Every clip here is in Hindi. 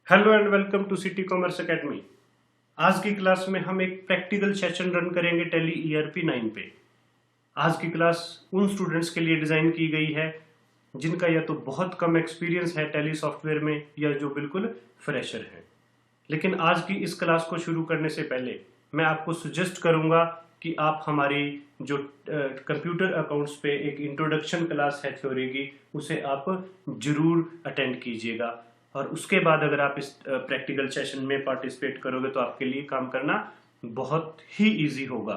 Hello and welcome to city commerce academy. आज की क्लास में हम एक प्रैक्टिकल सेशन रन करेंगे टैली ईआरपी 9 पे। आज की क्लास उन स्टूडेंट्स के लिए डिजाइन की गई है जिनका या तो बहुत कम एक्सपीरियंस है टैली सॉफ्टवेयर में या जो बिल्कुल फ्रेशर है। लेकिन आज की इस क्लास को शुरू करने से पहले मैं आपको सजेस्ट करूंगा कि आप हमारी जो कंप्यूटर अकाउंट्स पे एक इंट्रोडक्शन क्लास है थ्योरी की, उसे आप जरूर अटेंड कीजिएगा। और उसके बाद अगर आप इस प्रैक्टिकल सेशन में पार्टिसिपेट करोगे तो आपके लिए काम करना बहुत ही इजी होगा।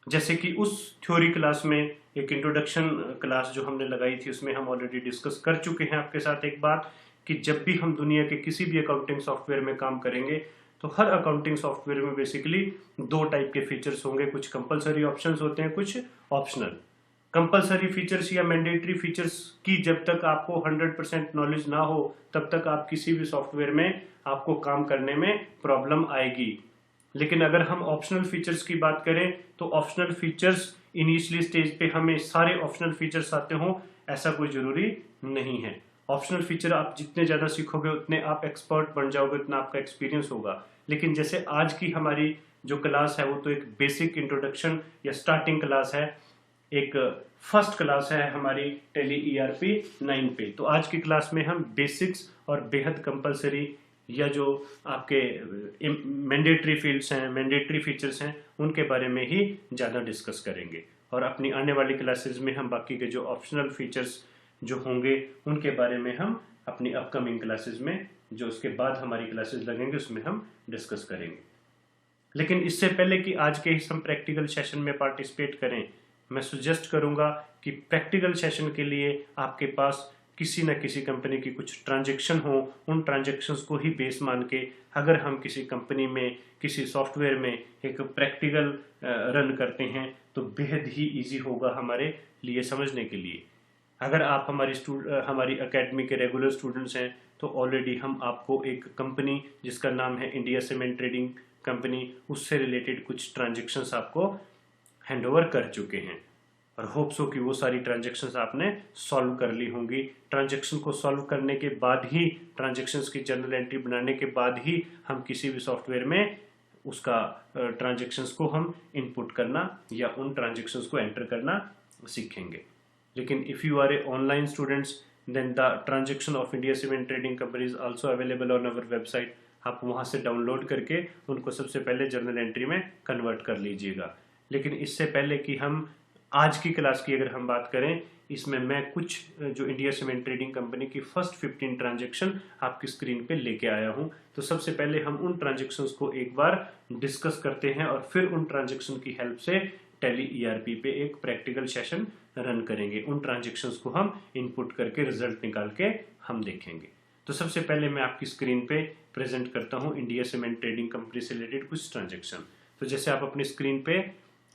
जैसे कि उस थ्योरी क्लास में एक इंट्रोडक्शन क्लास जो हमने लगाई थी उसमें हम ऑलरेडी डिस्कस कर चुके हैं आपके साथ एक बार कि जब भी हम दुनिया के किसी भी अकाउंटिंग सॉफ्टवेयर में काम करेंगे तो हर अकाउंटिंग सॉफ्टवेयर में बेसिकली दो टाइप के फीचर्स होंगे। कुछ कंपलसरी ऑप्शंस होते हैं, कुछ ऑप्शनल। कंपलसरी फीचर्स या मैंडेटरी फीचर्स की जब तक आपको 100% नॉलेज ना हो तब तक आप किसी भी सॉफ्टवेयर में आपको काम करने में प्रॉब्लम आएगी। लेकिन अगर हम ऑप्शनल फीचर्स की बात करें तो ऑप्शनल फीचर्स इनिशियली स्टेज पे हमें सारे ऑप्शनल फीचर्स आते हों ऐसा कोई जरूरी नहीं है। ऑप्शनल फीचर आप जितने ज्यादा सीखोगे उतने आप एक्सपर्ट बन जाओगे, उतना आपका एक्सपीरियंस होगा। लेकिन जैसे आज की हमारी जो क्लास है वो तो एक बेसिक इंट्रोडक्शन या स्टार्टिंग क्लास है, एक फर्स्ट क्लास है हमारी टैली ईआरपी 9 पे। तो आज की क्लास में हम बेसिक्स और बेहद कंपलसरी या जो आपके मैंडेटरी फील्ड्स हैं, मैंडेटरी फीचर्स हैं, उनके बारे में ही ज़्यादा डिस्कस करेंगे। और अपनी आने वाली क्लासेस में हम बाकी के जो ऑप्शनल फीचर्स जो होंगे उनके बारे में हम अपनी अपकमिंग क्लासेस में, जो उसके बाद हमारी क्लासेस लगेंगे, उसमें हम डिस्कस करेंगे। लेकिन इससे पहले कि आज के इस हम प्रैक्टिकल सेशन में पार्टिसिपेट करें, मैं सजेस्ट करूंगा कि प्रैक्टिकल सेशन के लिए आपके पास किसी न किसी कंपनी की कुछ ट्रांजैक्शन हो। उन ट्रांजैक्शंस को ही बेस मान के अगर हम किसी कंपनी में, किसी सॉफ्टवेयर में एक प्रैक्टिकल रन करते हैं तो बेहद ही इजी होगा हमारे लिए समझने के लिए। अगर आप हमारी एकेडमी के रेगुलर स्टूडेंट्स हैं तो ऑलरेडी हम आपको एक कंपनी जिसका नाम है इंडिया सीमेंट ट्रेडिंग कंपनी, उससे रिलेटेड कुछ ट्रांजैक्शंस आपको हैंडओवर कर चुके हैं और होप्स हो कि वो सारी ट्रांजैक्शंस आपने सॉल्व कर ली होंगी। ट्रांजैक्शन को सॉल्व करने के बाद ही, ट्रांजैक्शंस की जर्नल एंट्री बनाने के बाद ही हम किसी भी सॉफ्टवेयर में उसका ट्रांजैक्शंस को हम इनपुट करना या उन ट्रांजैक्शंस को एंटर करना सीखेंगे। लेकिन if you are a online students then the transaction of India cement trading company is also available on our website. आप वहाँ से डाउनलोड करके उनको सबसे पहले जर्नल एंट्री में कन्वर्ट कर लीजिएगा। लेकिन इससे पहले कि हम आज की क्लास की अगर हम बात करें, इसमें मैं कुछ जो इंडिया सीमेंट ट्रेडिंग कंपनी की फर्स्ट 15 ट्रांजैक्शन आपकी स्क्रीन पे लेके आया हूं। तो सबसे पहले हम उन ट्रांजैक्शंस को एक बार डिस्कस करते हैं और फिर उन ट्रांजैक्शन की हेल्प से टैली ईआरपी पे एक प्रैक्टिकल सेशन रन करेंगे। उन ट्रांजैक्शंस को हम इनपुट करके रिजल्ट निकाल के हम देखेंगे। तो सबसे पहले मैं आपकी स्क्रीन पे प्रेजेंट करता हूँ इंडिया सीमेंट ट्रेडिंग कंपनी से रिलेटेड कुछ ट्रांजैक्शन। तो जैसे आप अपनी स्क्रीन पे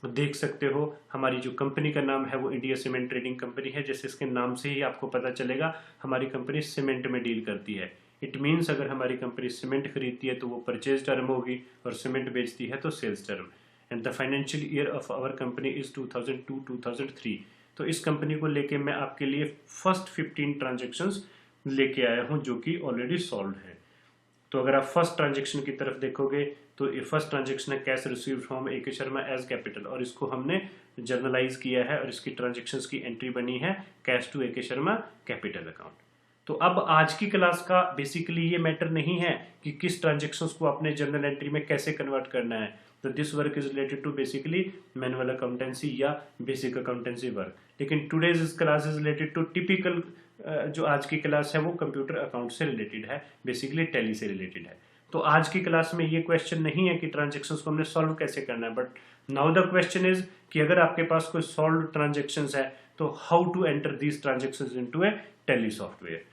देख सकते हो, हमारी जो कंपनी का नाम है वो इंडिया सीमेंट ट्रेडिंग कंपनी है। जैसे इसके नाम से ही आपको पता चलेगा हमारी कंपनी सीमेंट में डील करती है। इट मीन्स अगर हमारी कंपनी सीमेंट खरीदती है तो वो परचेज टर्म होगी और सीमेंट बेचती है तो sales term. And the financial year of our company is 2002-2003। तो इस कंपनी को लेके मैं आपके लिए फर्स्ट 15 ट्रांजेक्शन्स लेके आया हूँ जो कि ऑलरेडी सॉल्व है। तो अगर आप फर्स्ट ट्रांजेक्शन की तरफ देखोगे तो ये फर्स्ट ट्रांजेक्शन है कैश रिसीव्ड फ्रॉम ए के शर्मा एज कैपिटल, और इसको हमने जर्नलाइज किया है और इसकी ट्रांजेक्शन्स की एंट्री बनी है कैश टू ए के शर्मा कैपिटल अकाउंट। तो अब आज की क्लास का बेसिकली ये मैटर नहीं है कि किस ट्रांजेक्शन्स को अपने जर्नल एंट्री में कैसे कन्वर्ट करना है। तो this work is related to basically manual accountancy या बेसिक अकाउंटेंसी वर्क। लेकिन today's class is related to typical, जो आज की क्लास है वो कंप्यूटर अकाउंट से रिलेटेड है, बेसिकली टैली से रिलेटेड है। तो आज की क्लास में ये क्वेश्चन नहीं है कि ट्रांजेक्शन्स को हमने सॉल्व कैसे करना है, but now the question is कि अगर आपके पास कोई सॉल्व ट्रांजेक्शन्स है तो how to enter these transactions into a Tally software.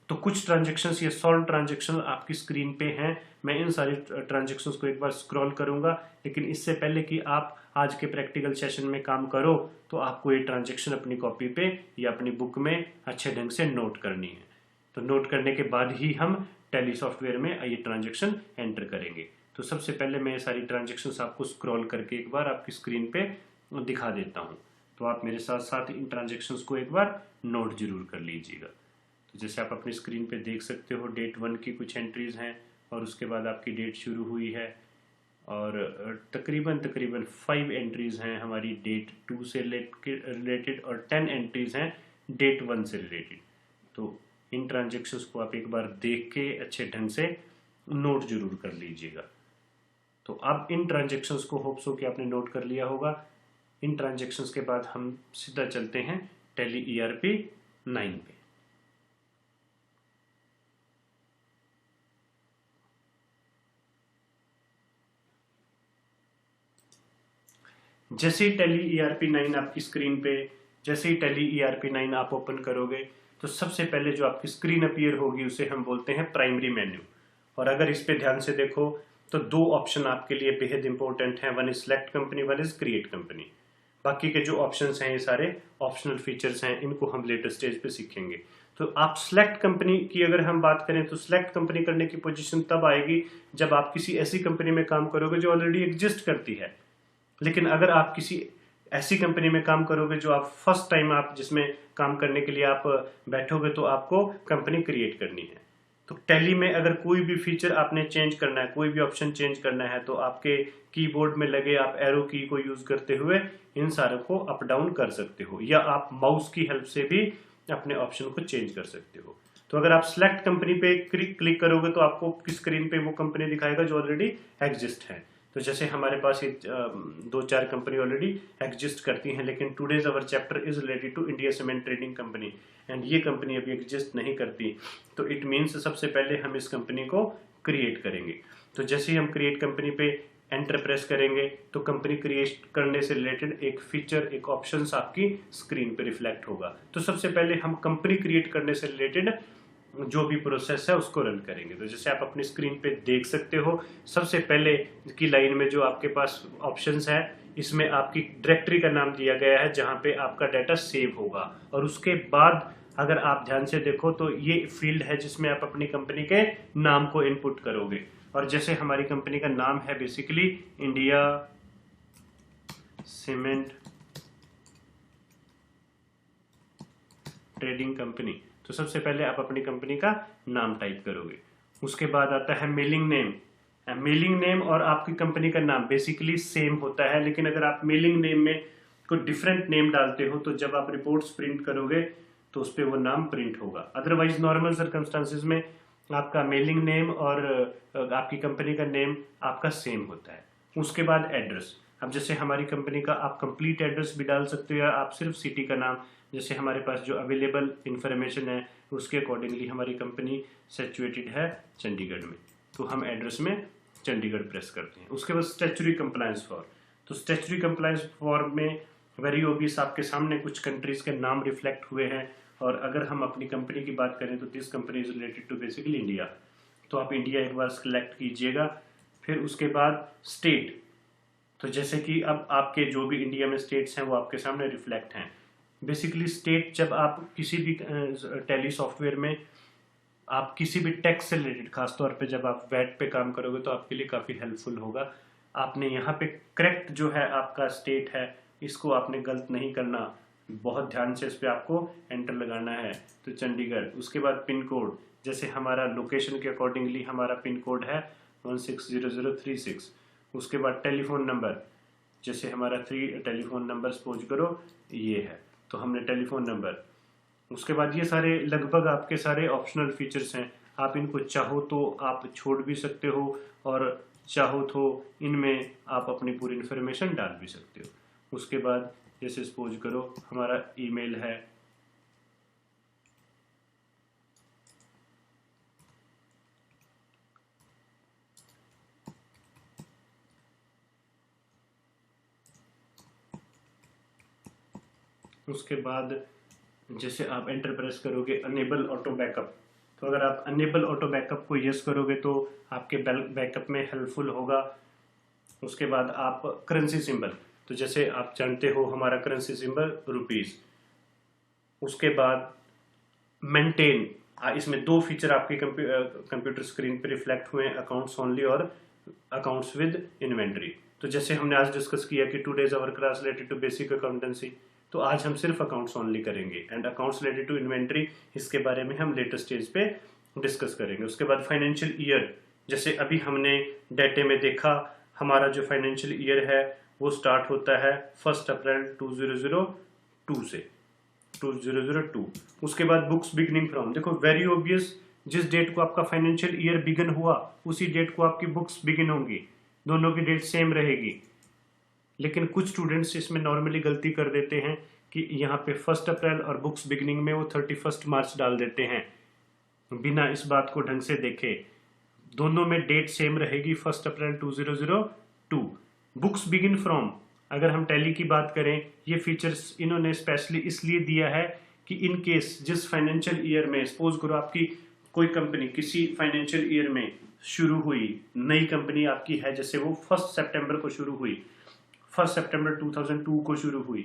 तो कुछ ट्रांजेक्शन्स, ये सॉल्व ट्रांजेक्शन आपकी स्क्रीन पे हैं। मैं इन सारी ट्रांजेक्शन्स को एक बार स्क्रॉल करूंगा, लेकिन इससे पहले कि आप आज के प्रैक्टिकल सेशन में काम करो तो आपको ये ट्रांजेक्शन अपनी कॉपी पे या अपनी बुक में अच्छे ढंग से नोट करनी है। तो नोट करने के बाद ही हम टैली सॉफ्टवेयर में ये ट्रांजेक्शन एंटर करेंगे। तो सबसे पहले मैं ये सारी ट्रांजेक्शन्स आपको स्क्रॉल करके एक बार आपकी स्क्रीन पे दिखा देता हूँ। तो आप मेरे साथ साथ इन ट्रांजेक्शन्स को एक बार नोट जरूर कर लीजिएगा। तो जैसे आप अपनी स्क्रीन पे देख सकते हो, डेट 1 की कुछ एंट्रीज हैं और उसके बाद आपकी डेट शुरू हुई है, और तकरीबन तकरीबन 5 एंट्रीज हैं हमारी डेट 2 से रिलेटेड और 10 एंट्रीज हैं डेट 1 से रिलेटेड। तो इन ट्रांजेक्शन्स को आप एक बार देख के अच्छे ढंग से नोट जरूर कर लीजिएगा। तो अब इन ट्रांजेक्शन्स को होप सो कि आपने नोट कर लिया होगा। इन ट्रांजेक्शन्स के बाद हम सीधा चलते हैं टैली ERP 9 पे। जैसे ही टैली ERP 9 आपकी स्क्रीन पे, जैसे ही टैली ERP 9 आप ओपन करोगे तो सबसे पहले जो आपकी स्क्रीन अपीयर होगी उसे हम बोलते हैं प्राइमरी मेन्यू। और अगर इस पे ध्यान से देखो तो 2 ऑप्शन आपके लिए बेहद इंपॉर्टेंट हैं, one is select company, one is create company. बाकी के जो ऑप्शंस हैं ये सारे ऑप्शनल फीचर्स हैं, इनको हम लेटर स्टेज पे सीखेंगे। तो आप सिलेक्ट कंपनी की अगर हम बात करें तो सिलेक्ट कंपनी करने की पोजीशन तब आएगी जब आप किसी ऐसी कंपनी में काम करोगे जो ऑलरेडी एग्जिस्ट करती है। लेकिन अगर आप किसी ऐसी कंपनी में काम करोगे जो आप फर्स्ट टाइम आप जिसमें काम करने के लिए आप बैठोगे तो आपको कंपनी क्रिएट करनी है। तो टैली में अगर कोई भी फीचर आपने चेंज करना है, कोई भी ऑप्शन चेंज करना है, तो आपके कीबोर्ड में लगे आप एरो की को यूज करते हुए इन सारों को अप डाउन कर सकते हो, या आप माउस की हेल्प से भी अपने ऑप्शन को चेंज कर सकते हो। तो अगर आप सिलेक्ट कंपनी पे क्लिक करोगे तो आपको स्क्रीन पे वो कंपनी दिखाएगा जो ऑलरेडी एग्जिस्ट है। तो जैसे हमारे पास ये 2-4 कंपनी ऑलरेडी एग्जिस्ट करती हैं, लेकिन today's our chapter is related to India cement trading company and ये कंपनी अभी एग्जिस्ट नहीं करती। तो इट मीन्स सबसे पहले हम इस कंपनी को क्रिएट करेंगे। तो जैसे ही हम क्रिएट कंपनी पे एंटर प्रेस करेंगे तो कंपनी क्रिएट करने से रिलेटेड एक फीचर, एक ऑप्शन आपकी स्क्रीन पे रिफ्लेक्ट होगा। तो सबसे पहले हम कंपनी क्रिएट करने से रिलेटेड जो भी प्रोसेस है उसको रन करेंगे। तो जैसे आप अपनी स्क्रीन पे देख सकते हो, सबसे पहले की लाइन में जो आपके पास ऑप्शंस है इसमें आपकी डायरेक्टरी का नाम दिया गया है जहां पे आपका डाटा सेव होगा, और उसके बाद अगर आप ध्यान से देखो तो ये फील्ड है जिसमें आप अपनी कंपनी के नाम को इनपुट करोगे। और जैसे हमारी कंपनी का नाम है basically India cement trading company, तो सबसे पहले आप अपनी कंपनी का नाम टाइप करोगे। उसके बाद आता है मेलिंग नेम। मेलिंग नेम और आपकी कंपनी का नाम बेसिकली सेम होता है, लेकिन अगर आप मेलिंग नेम में कोई डिफरेंट नेम डालते हो तो जब आप रिपोर्ट्स प्रिंट करोगे तो उस पर वो नाम प्रिंट होगा। अदरवाइज नॉर्मल सर्कमस्टांसिस में आपका मेलिंग नेम और आपकी कंपनी का नेम आपका सेम होता है। उसके बाद एड्रेस। अब जैसे हमारी कंपनी का आप कंप्लीट एड्रेस भी डाल सकते हो या आप सिर्फ सिटी का नाम, जैसे हमारे पास जो अवेलेबल इंफॉर्मेशन है उसके अकॉर्डिंगली हमारी कंपनी सिचुएटेड है चंडीगढ़ में, तो हम एड्रेस में चंडीगढ़ प्रेस करते हैं। उसके बाद स्टैच्यूटरी कंप्लायंस फॉर, तो स्टैच्यूटरी कंप्लायंस फॉर में वेरी ऑब्वियस आपके सामने कुछ कंट्रीज के नाम रिफ्लेक्ट हुए हैं, और अगर हम अपनी कंपनी की बात करें तो this company is related to basically India, तो आप इंडिया एक बार सिलेक्ट कीजिएगा। फिर उसके बाद स्टेट, तो जैसे कि अब आपके जो भी इंडिया में स्टेट्स हैं वो आपके सामने रिफ्लेक्ट हैं। बेसिकली स्टेट, जब आप किसी भी टैली सॉफ्टवेयर में आप किसी भी टैक्स से रिलेटेड, खासतौर पे जब आप वैट पे काम करोगे तो आपके लिए काफ़ी हेल्पफुल होगा। आपने यहाँ पे करेक्ट जो है आपका स्टेट है इसको आपने गलत नहीं करना, बहुत ध्यान से इस पर आपको एंटर लगाना है। तो चंडीगढ़, उसके बाद पिन कोड, जैसे हमारा लोकेशन के अकॉर्डिंगली हमारा पिन कोड है 160036। उसके बाद टेलीफोन नंबर, जैसे हमारा 3 टेलीफोन नंबर सपोज करो ये है, तो हमने टेलीफोन नंबर। उसके बाद ये सारे लगभग आपके सारे ऑप्शनल फीचर्स हैं, आप इनको चाहो तो आप छोड़ भी सकते हो और चाहो तो इनमें आप अपनी पूरी इन्फॉर्मेशन डाल भी सकते हो। उसके बाद जैसे सपोज करो हमारा ईमेल है, उसके बाद जैसे आप एंटर प्रेस करोगे अनेबल ऑटो बैकअप, तो अगर आप अनेबल ऑटो बैकअप को यस करोगे तो आपके बैकअप में हेल्पफुल होगा। उसके बाद आप करेंसी सिंबल, तो जैसे आप जानते हो हमारा करेंसी सिंबल रुपीस। उसके बाद मेंटेन, इसमें 2 फीचर आपके कंप्यूटर स्क्रीन पे रिफ्लेक्ट हुए हैं, अकाउंट्स ओनली और अकाउंट्स विद इन्वेंट्री। तो जैसे हमने आज डिस्कस किया कि today's our class related to basic accountancy, तो आज हम सिर्फ अकाउंट्स ओनली करेंगे and accounts related to inventory, इसके बारे में हम लेटेस्ट स्टेज पे डिस्कस करेंगे। उसके बाद फाइनेंशियल ईयर, जैसे अभी हमने डेटे में देखा, हमारा जो फाइनेंशियल ईयर है वो स्टार्ट होता है 1 अप्रैल 2002 से 2002। उसके बाद बुक्स बिगनिंग फ्रॉम, देखो वेरी ऑब्वियस, जिस डेट को आपका फाइनेंशियल ईयर बिगिन हुआ उसी डेट को आपकी बुक्स बिगिन होंगी, दोनों की डेट सेम रहेगी। लेकिन कुछ स्टूडेंट्स इसमें नॉर्मली गलती कर देते हैं कि यहाँ पे 1 अप्रैल और बुक्स बिगिनिंग में वो 31 मार्च डाल देते हैं बिना इस बात को ढंग से देखे। दोनों में डेट सेम रहेगी 1 अप्रैल 2002। बुक्स बिगिन फ्रॉम, अगर हम टैली की बात करें, ये फीचर्स इन्होंने स्पेशली इसलिए दिया है कि इन केस जिस फाइनेंशियल ईयर में, सपोज करो आपकी कोई कंपनी किसी फाइनेंशियल ईयर में शुरू हुई, नई कंपनी आपकी है, जैसे वो 1 सितंबर को शुरू हुई, 1 सितंबर 2002 को शुरू हुई,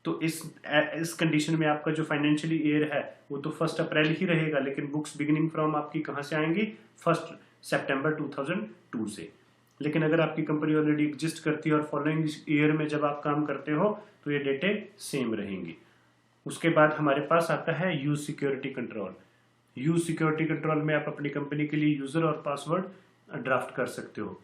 तो इस कंडीशन में आपका जो फाइनेंशियल ईयर है वो तो 1 अप्रैल ही रहेगा, लेकिन बुक्स बिगिनिंग फ्रॉम आपकी कहाँ से आएंगी? 1 सितंबर 2002 से। लेकिन अगर आपकी कंपनी ऑलरेडी एग्जिस्ट करती है और फॉलोइंग ईयर में जब आप काम करते हो तो ये डेटें सेम रहेंगी। उसके बाद हमारे पास आता है use security control. Use security control में आप अपनी कंपनी के लिए यूजर और पासवर्ड ड्राफ्ट कर सकते हो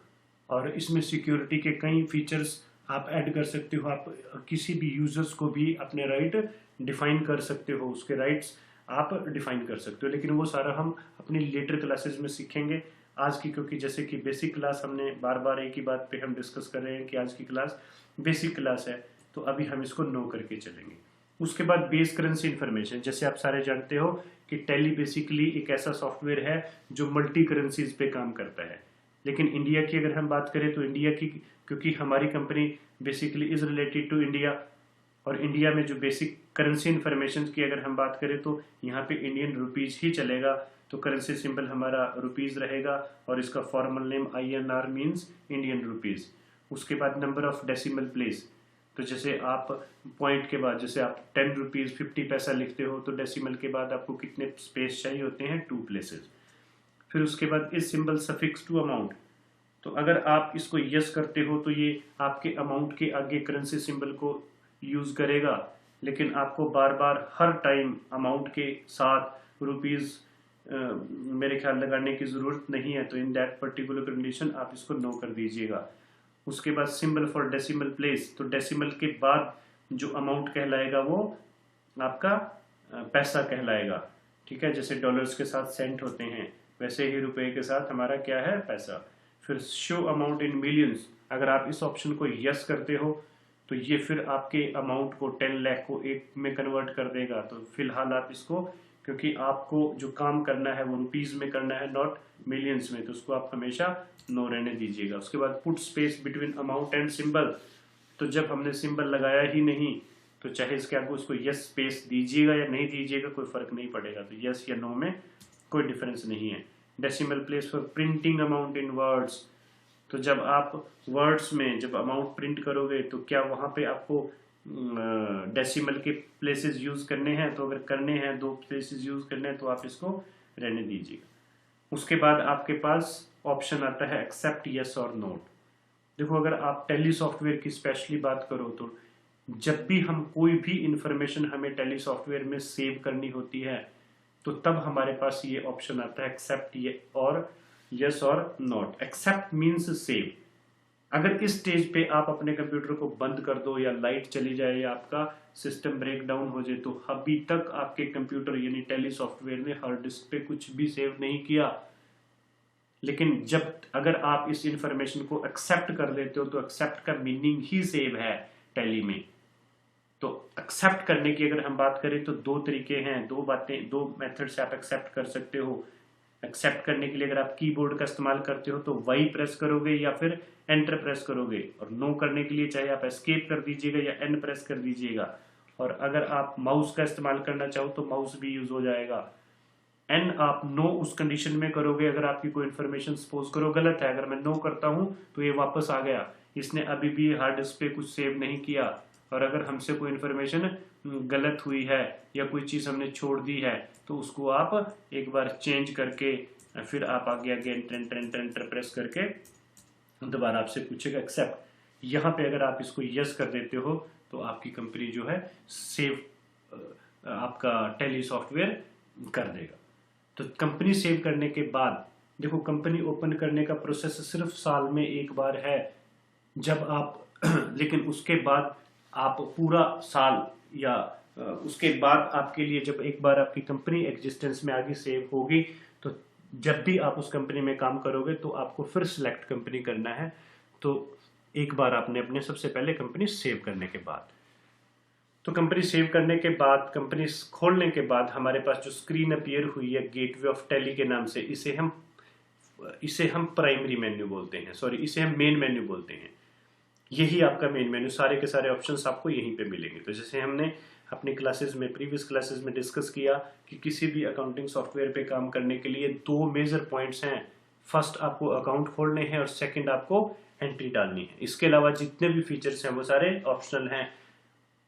और इसमें सिक्योरिटी के कई फीचर्स आप ऐड कर सकते हो। आप किसी भी यूजर्स को भी अपने राइट डिफाइन कर सकते हो, उसके राइट्स आप डिफाइन कर सकते हो, लेकिन वो सारा हम अपनी लेटर क्लासेस में सीखेंगे। आज की, क्योंकि जैसे कि बेसिक क्लास हमने बार बार एक ही बात पे हम डिस्कस कर रहे हैं कि आज की क्लास बेसिक क्लास है, तो अभी हम इसको नो करके चलेंगे। उसके बाद बेस करेंसी इन्फॉर्मेशन, जैसे आप सारे जानते हो कि टैली बेसिकली एक ऐसा सॉफ्टवेयर है जो मल्टी करेंसीज पे काम करता है। लेकिन इंडिया की अगर हम बात करें तो इंडिया की, क्योंकि हमारी company basically is related to India, और इंडिया में जो बेसिक करेंसी इन्फॉर्मेशन की अगर हम बात करें तो यहाँ पे इंडियन रुपीज ही चलेगा, तो करेंसी सिंबल हमारा रुपीज रहेगा और इसका formal name INR means Indian rupees. उसके बाद नंबर ऑफ डेसिमल प्लेस, तो जैसे आप पॉइंट के बाद, जैसे आप 10 रुपीज 50 पैसा लिखते हो तो डेसिमल के बाद आपको कितने स्पेस चाहिए होते हैं? 2 प्लेसेस। फिर उसके बाद इस सिंबल सफिक्स टू अमाउंट, तो अगर आप इसको यस करते हो तो ये आपके अमाउंट के आगे करेंसी सिंबल को यूज करेगा, लेकिन आपको बार बार हर टाइम अमाउंट के साथ रुपीज मेरे ख्याल लगाने की जरूरत नहीं है, तो इन दैट पर्टिकुलर कंडीशन आप इसको नो कर दीजिएगा। उसके बाद सिंबल फॉर डेसिमल प्लेस, तो डेसिमल के बाद जो अमाउंट कहलाएगा वो आपका पैसा कहलाएगा, ठीक है। जैसे डॉलर्स के साथ सेंट होते हैं वैसे ही रुपए के साथ हमारा क्या है? पैसा। फिर शो अमाउंट इन मिलियंस, अगर आप इस ऑप्शन को यस करते हो तो ये फिर आपके अमाउंट को 10 लाख को एक में कन्वर्ट कर देगा। तो फिलहाल आप इसको, क्योंकि आपको जो काम करना है वो रुपीज में करना है, नॉट मिलियंस में, तो उसको आप हमेशा नो रहने दीजिएगा। उसके बाद put space between amount and symbol, तो जब हमने सिंबल लगाया ही नहीं तो चाहे इसके आगे उसको यस स्पेस दीजिएगा या नहीं दीजिएगा कोई फर्क नहीं पड़ेगा, तो यस या नो में कोई डिफरेंस नहीं है। Decimal place for printing amount in words, तो जब आप वर्ड्स में जब अमाउंट प्रिंट करोगे तो क्या वहाँ पे आपको डेसिमल के प्लेसेस यूज करने हैं? तो अगर करने हैं, 2 प्लेसेस यूज करने हैं, तो आप इसको रहने दीजिएगा। उसके बाद आपके पास ऑप्शन आता है एक्सेप्ट यस और नोट। देखो अगर आप टैली सॉफ्टवेयर की स्पेशली बात करो तो जब भी हम कोई भी इंफॉर्मेशन हमें टैली सॉफ्टवेयर में सेव करनी होती है तो तब हमारे पास ये ऑप्शन आता है एक्सेप्ट ये और यस और नॉट। Accept means save. अगर इस स्टेज पे आप अपने कंप्यूटर को बंद कर दो या लाइट चली जाए या आपका सिस्टम ब्रेक डाउन हो जाए तो अभी तक आपके कंप्यूटर यानी टैली सॉफ्टवेयर ने हार्ड डिस्क पे कुछ भी सेव नहीं किया। लेकिन जब अगर आप इस इंफॉर्मेशन को एक्सेप्ट कर लेते हो तो एक्सेप्ट का मीनिंग ही सेव है टैली में। तो एक्सेप्ट करने की अगर हम बात करें तो 2 तरीके हैं, 2 मेथड से आप एक्सेप्ट कर सकते हो। एक्सेप्ट करने के लिए अगर आप कीबोर्ड का इस्तेमाल करते हो तो वाई प्रेस करोगे या फिर एंटर प्रेस करोगे, और नो करने के लिए चाहे आप एस्केप कर दीजिएगा या एन प्रेस कर दीजिएगा, और अगर आप माउस का इस्तेमाल करना चाहो तो माउस भी यूज हो जाएगा। एन आप नो उस कंडीशन में करोगे अगर आपकी कोई इन्फॉर्मेशन सपोज करो गलत है, अगर मैं नो करता हूं तो ये वापस आ गया, इसने अभी भी हार्ड डिस्क पे कुछ सेव नहीं किया। और अगर हमसे कोई इन्फॉर्मेशन गलत हुई है या कोई चीज हमने छोड़ दी है तो उसको आप एक बार चेंज करके फिर आप आगे एंटर प्रेस करके दोबारा आपसे पूछेगा एक्सेप्ट। यहाँ पे अगर आप इसको यस कर देते हो तो आपकी कंपनी जो है सेव आपका टैली सॉफ्टवेयर कर देगा। तो कंपनी सेव करने के बाद देखो, कंपनी ओपन करने का प्रोसेस सिर्फ साल में एक बार है जब आप लेकिन उसके बाद आप पूरा साल या उसके बाद आपके लिए जब एक बार आपकी कंपनी एग्जिस्टेंस में आगे सेव होगी, तो जब भी आप उस कंपनी में काम करोगे तो आपको फिर सिलेक्ट कंपनी करना है। तो एक बार आपने अपने सबसे पहले कंपनी सेव करने के बाद, तो कंपनी सेव करने के बाद, कंपनी खोलने के बाद हमारे पास जो स्क्रीन अपीयर हुई है गेटवे ऑफ टैली के नाम से, इसे हम प्राइमरी मेन्यू बोलते हैं, सॉरी इसे हम मेन मेन्यू बोलते हैं। यही आपका मेन मेन्यू, सारे के सारे ऑप्शंस आपको यहीं पे मिलेंगे। तो जैसे हमने अपनी क्लासेस में, प्रीवियस क्लासेस में डिस्कस किया कि किसी भी अकाउंटिंग सॉफ्टवेयर पे काम करने के लिए दो मेजर पॉइंट्स हैं। फर्स्ट आपको अकाउंट खोलने हैं और सेकंड आपको एंट्री डालनी है। इसके अलावा जितने भी फीचर्स हैं वो सारे ऑप्शनल हैं,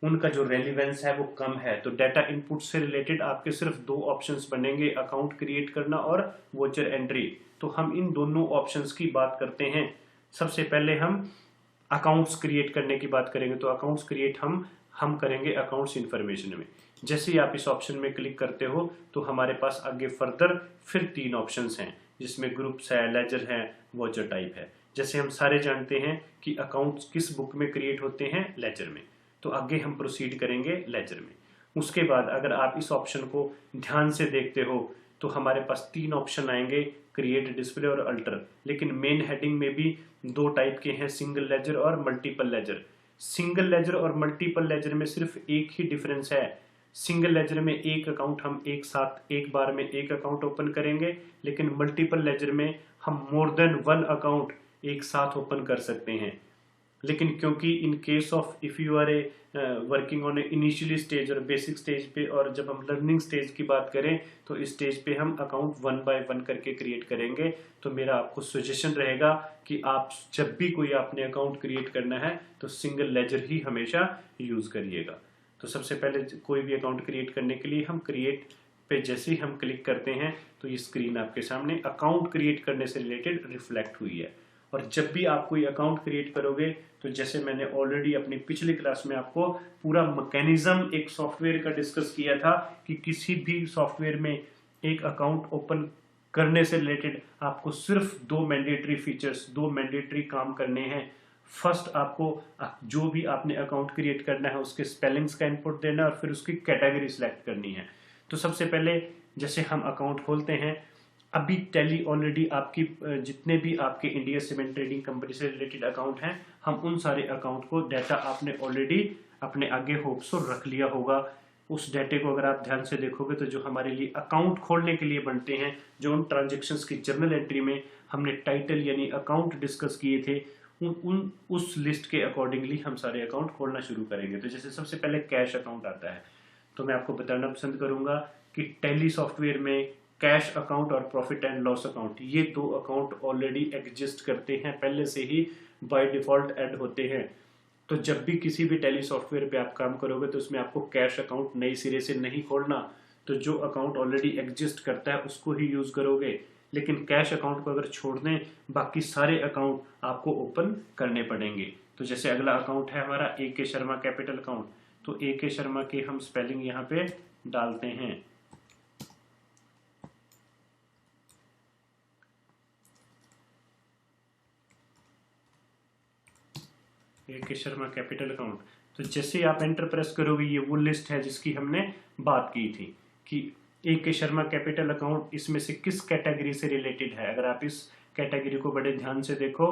उनका जो रेलिवेंस है वो कम है। तो डाटा इनपुट से रिलेटेड आपके सिर्फ दो ऑप्शंस बनेंगे, अकाउंट क्रिएट करना और वोचर एंट्री। तो हम इन दोनों ऑप्शंस की बात करते हैं। सबसे पहले हम अकाउंट्स क्रिएट करने की बात करेंगे। तो अकाउंट्स क्रिएट हम करेंगे अकाउंट्स इन्फॉर्मेशन में। जैसे ही आप इस ऑप्शन में क्लिक करते हो तो हमारे पास आगे फर्दर फिर तीन ऑप्शंस हैं, जिसमें ग्रुप्स है, लेजर है, वोचर टाइप है। जैसे हम सारे जानते हैं कि अकाउंट्स किस बुक में क्रिएट होते हैं, लेजर में। तो आगे हम प्रोसीड करेंगे लेजर में। उसके बाद अगर आप इस ऑप्शन को ध्यान से देखते हो तो हमारे पास तीन ऑप्शन आएंगे, क्रिएट, डिस्प्ले और अल्टर। लेकिन मेन हेडिंग में भी दो टाइप के हैं, सिंगल लेजर और मल्टीपल लेजर। सिंगल लेजर और मल्टीपल लेजर में सिर्फ एक ही डिफरेंस है। सिंगल लेजर में एक अकाउंट हम एक साथ एक बार में एक अकाउंट ओपन करेंगे, लेकिन मल्टीपल लेजर में हम मोर देन वन अकाउंट एक साथ ओपन कर सकते हैं। लेकिन क्योंकि in case of if you are a working on a initially stage और बेसिक स्टेज पे, और जब हम लर्निंग स्टेज की बात करें तो इस स्टेज पे हम अकाउंट वन बाय वन करके क्रिएट करेंगे। तो मेरा आपको सजेशन रहेगा कि आप जब भी कोई आपने अकाउंट क्रिएट करना है तो सिंगल लेजर ही हमेशा यूज करिएगा। तो सबसे पहले कोई भी अकाउंट क्रिएट करने के लिए हम क्रिएट पे जैसे ही हम क्लिक करते हैं तो ये स्क्रीन आपके सामने अकाउंट क्रिएट करने से रिलेटेड रिफ्लेक्ट हुई है। और जब भी आप कोई अकाउंट क्रिएट करोगे तो जैसे मैंने ऑलरेडी अपनी पिछली क्लास में आपको पूरा मैकेनिज्म एक सॉफ्टवेयर का डिस्कस किया था कि किसी भी सॉफ्टवेयर में एक अकाउंट ओपन करने से रिलेटेड आपको सिर्फ दो मैंडेटरी फीचर्स, दो मैंडेटरी काम करने हैं। फर्स्ट, आपको जो भी आपने अकाउंट क्रिएट करना है उसके स्पेलिंग्स का इनपुट देना है और फिर उसकी कैटेगरी सिलेक्ट करनी है। तो सबसे पहले जैसे हम अकाउंट खोलते हैं, अभी टैली ऑलरेडी आपकी जितने भी आपके इंडिया सीमेंट ट्रेडिंग कंपनी से रिलेटेड अकाउंट हैं, हम उन सारे अकाउंट को डाटा आपने ऑलरेडी अपने आगे होप्स रख लिया होगा। उस डाटे को अगर आप ध्यान से देखोगे तो जो हमारे लिए अकाउंट खोलने के लिए बनते हैं, जो उन ट्रांजेक्शन्स की जर्नल एंट्री में हमने टाइटल यानी अकाउंट डिस्कस किए थे, उस लिस्ट के अकॉर्डिंगली हम सारे अकाउंट खोलना शुरू करेंगे। तो जैसे सबसे पहले कैश अकाउंट आता है, तो मैं आपको बताना पसंद करूंगा कि टैली सॉफ्टवेयर में कैश अकाउंट और प्रॉफिट एंड लॉस अकाउंट, ये दो अकाउंट ऑलरेडी एग्जिस्ट करते हैं, पहले से ही बाय डिफॉल्ट ऐड होते हैं। तो जब भी किसी भी टैली सॉफ्टवेयर पे आप काम करोगे तो उसमें आपको कैश अकाउंट नए सिरे से नहीं खोलना। तो जो अकाउंट ऑलरेडी एग्जिस्ट करता है उसको ही यूज करोगे। लेकिन कैश अकाउंट को अगर छोड़ दें, बाकी सारे अकाउंट आपको ओपन करने पड़ेंगे। तो जैसे अगला अकाउंट है हमारा AK शर्मा कैपिटल अकाउंट। तो AK शर्मा के हम स्पेलिंग यहाँ पे डालते हैं। AK Sharma capital account. तो जैसे आप एंटर प्रेस करोगे, ये वो लिस्ट है जिसकी हमने बात की थी कि AK शर्मा कैपिटल अकाउंट इसमें से किस कैटेगरी से रिलेटेड है। अगर आप इस कैटेगरी को बड़े ध्यान से देखो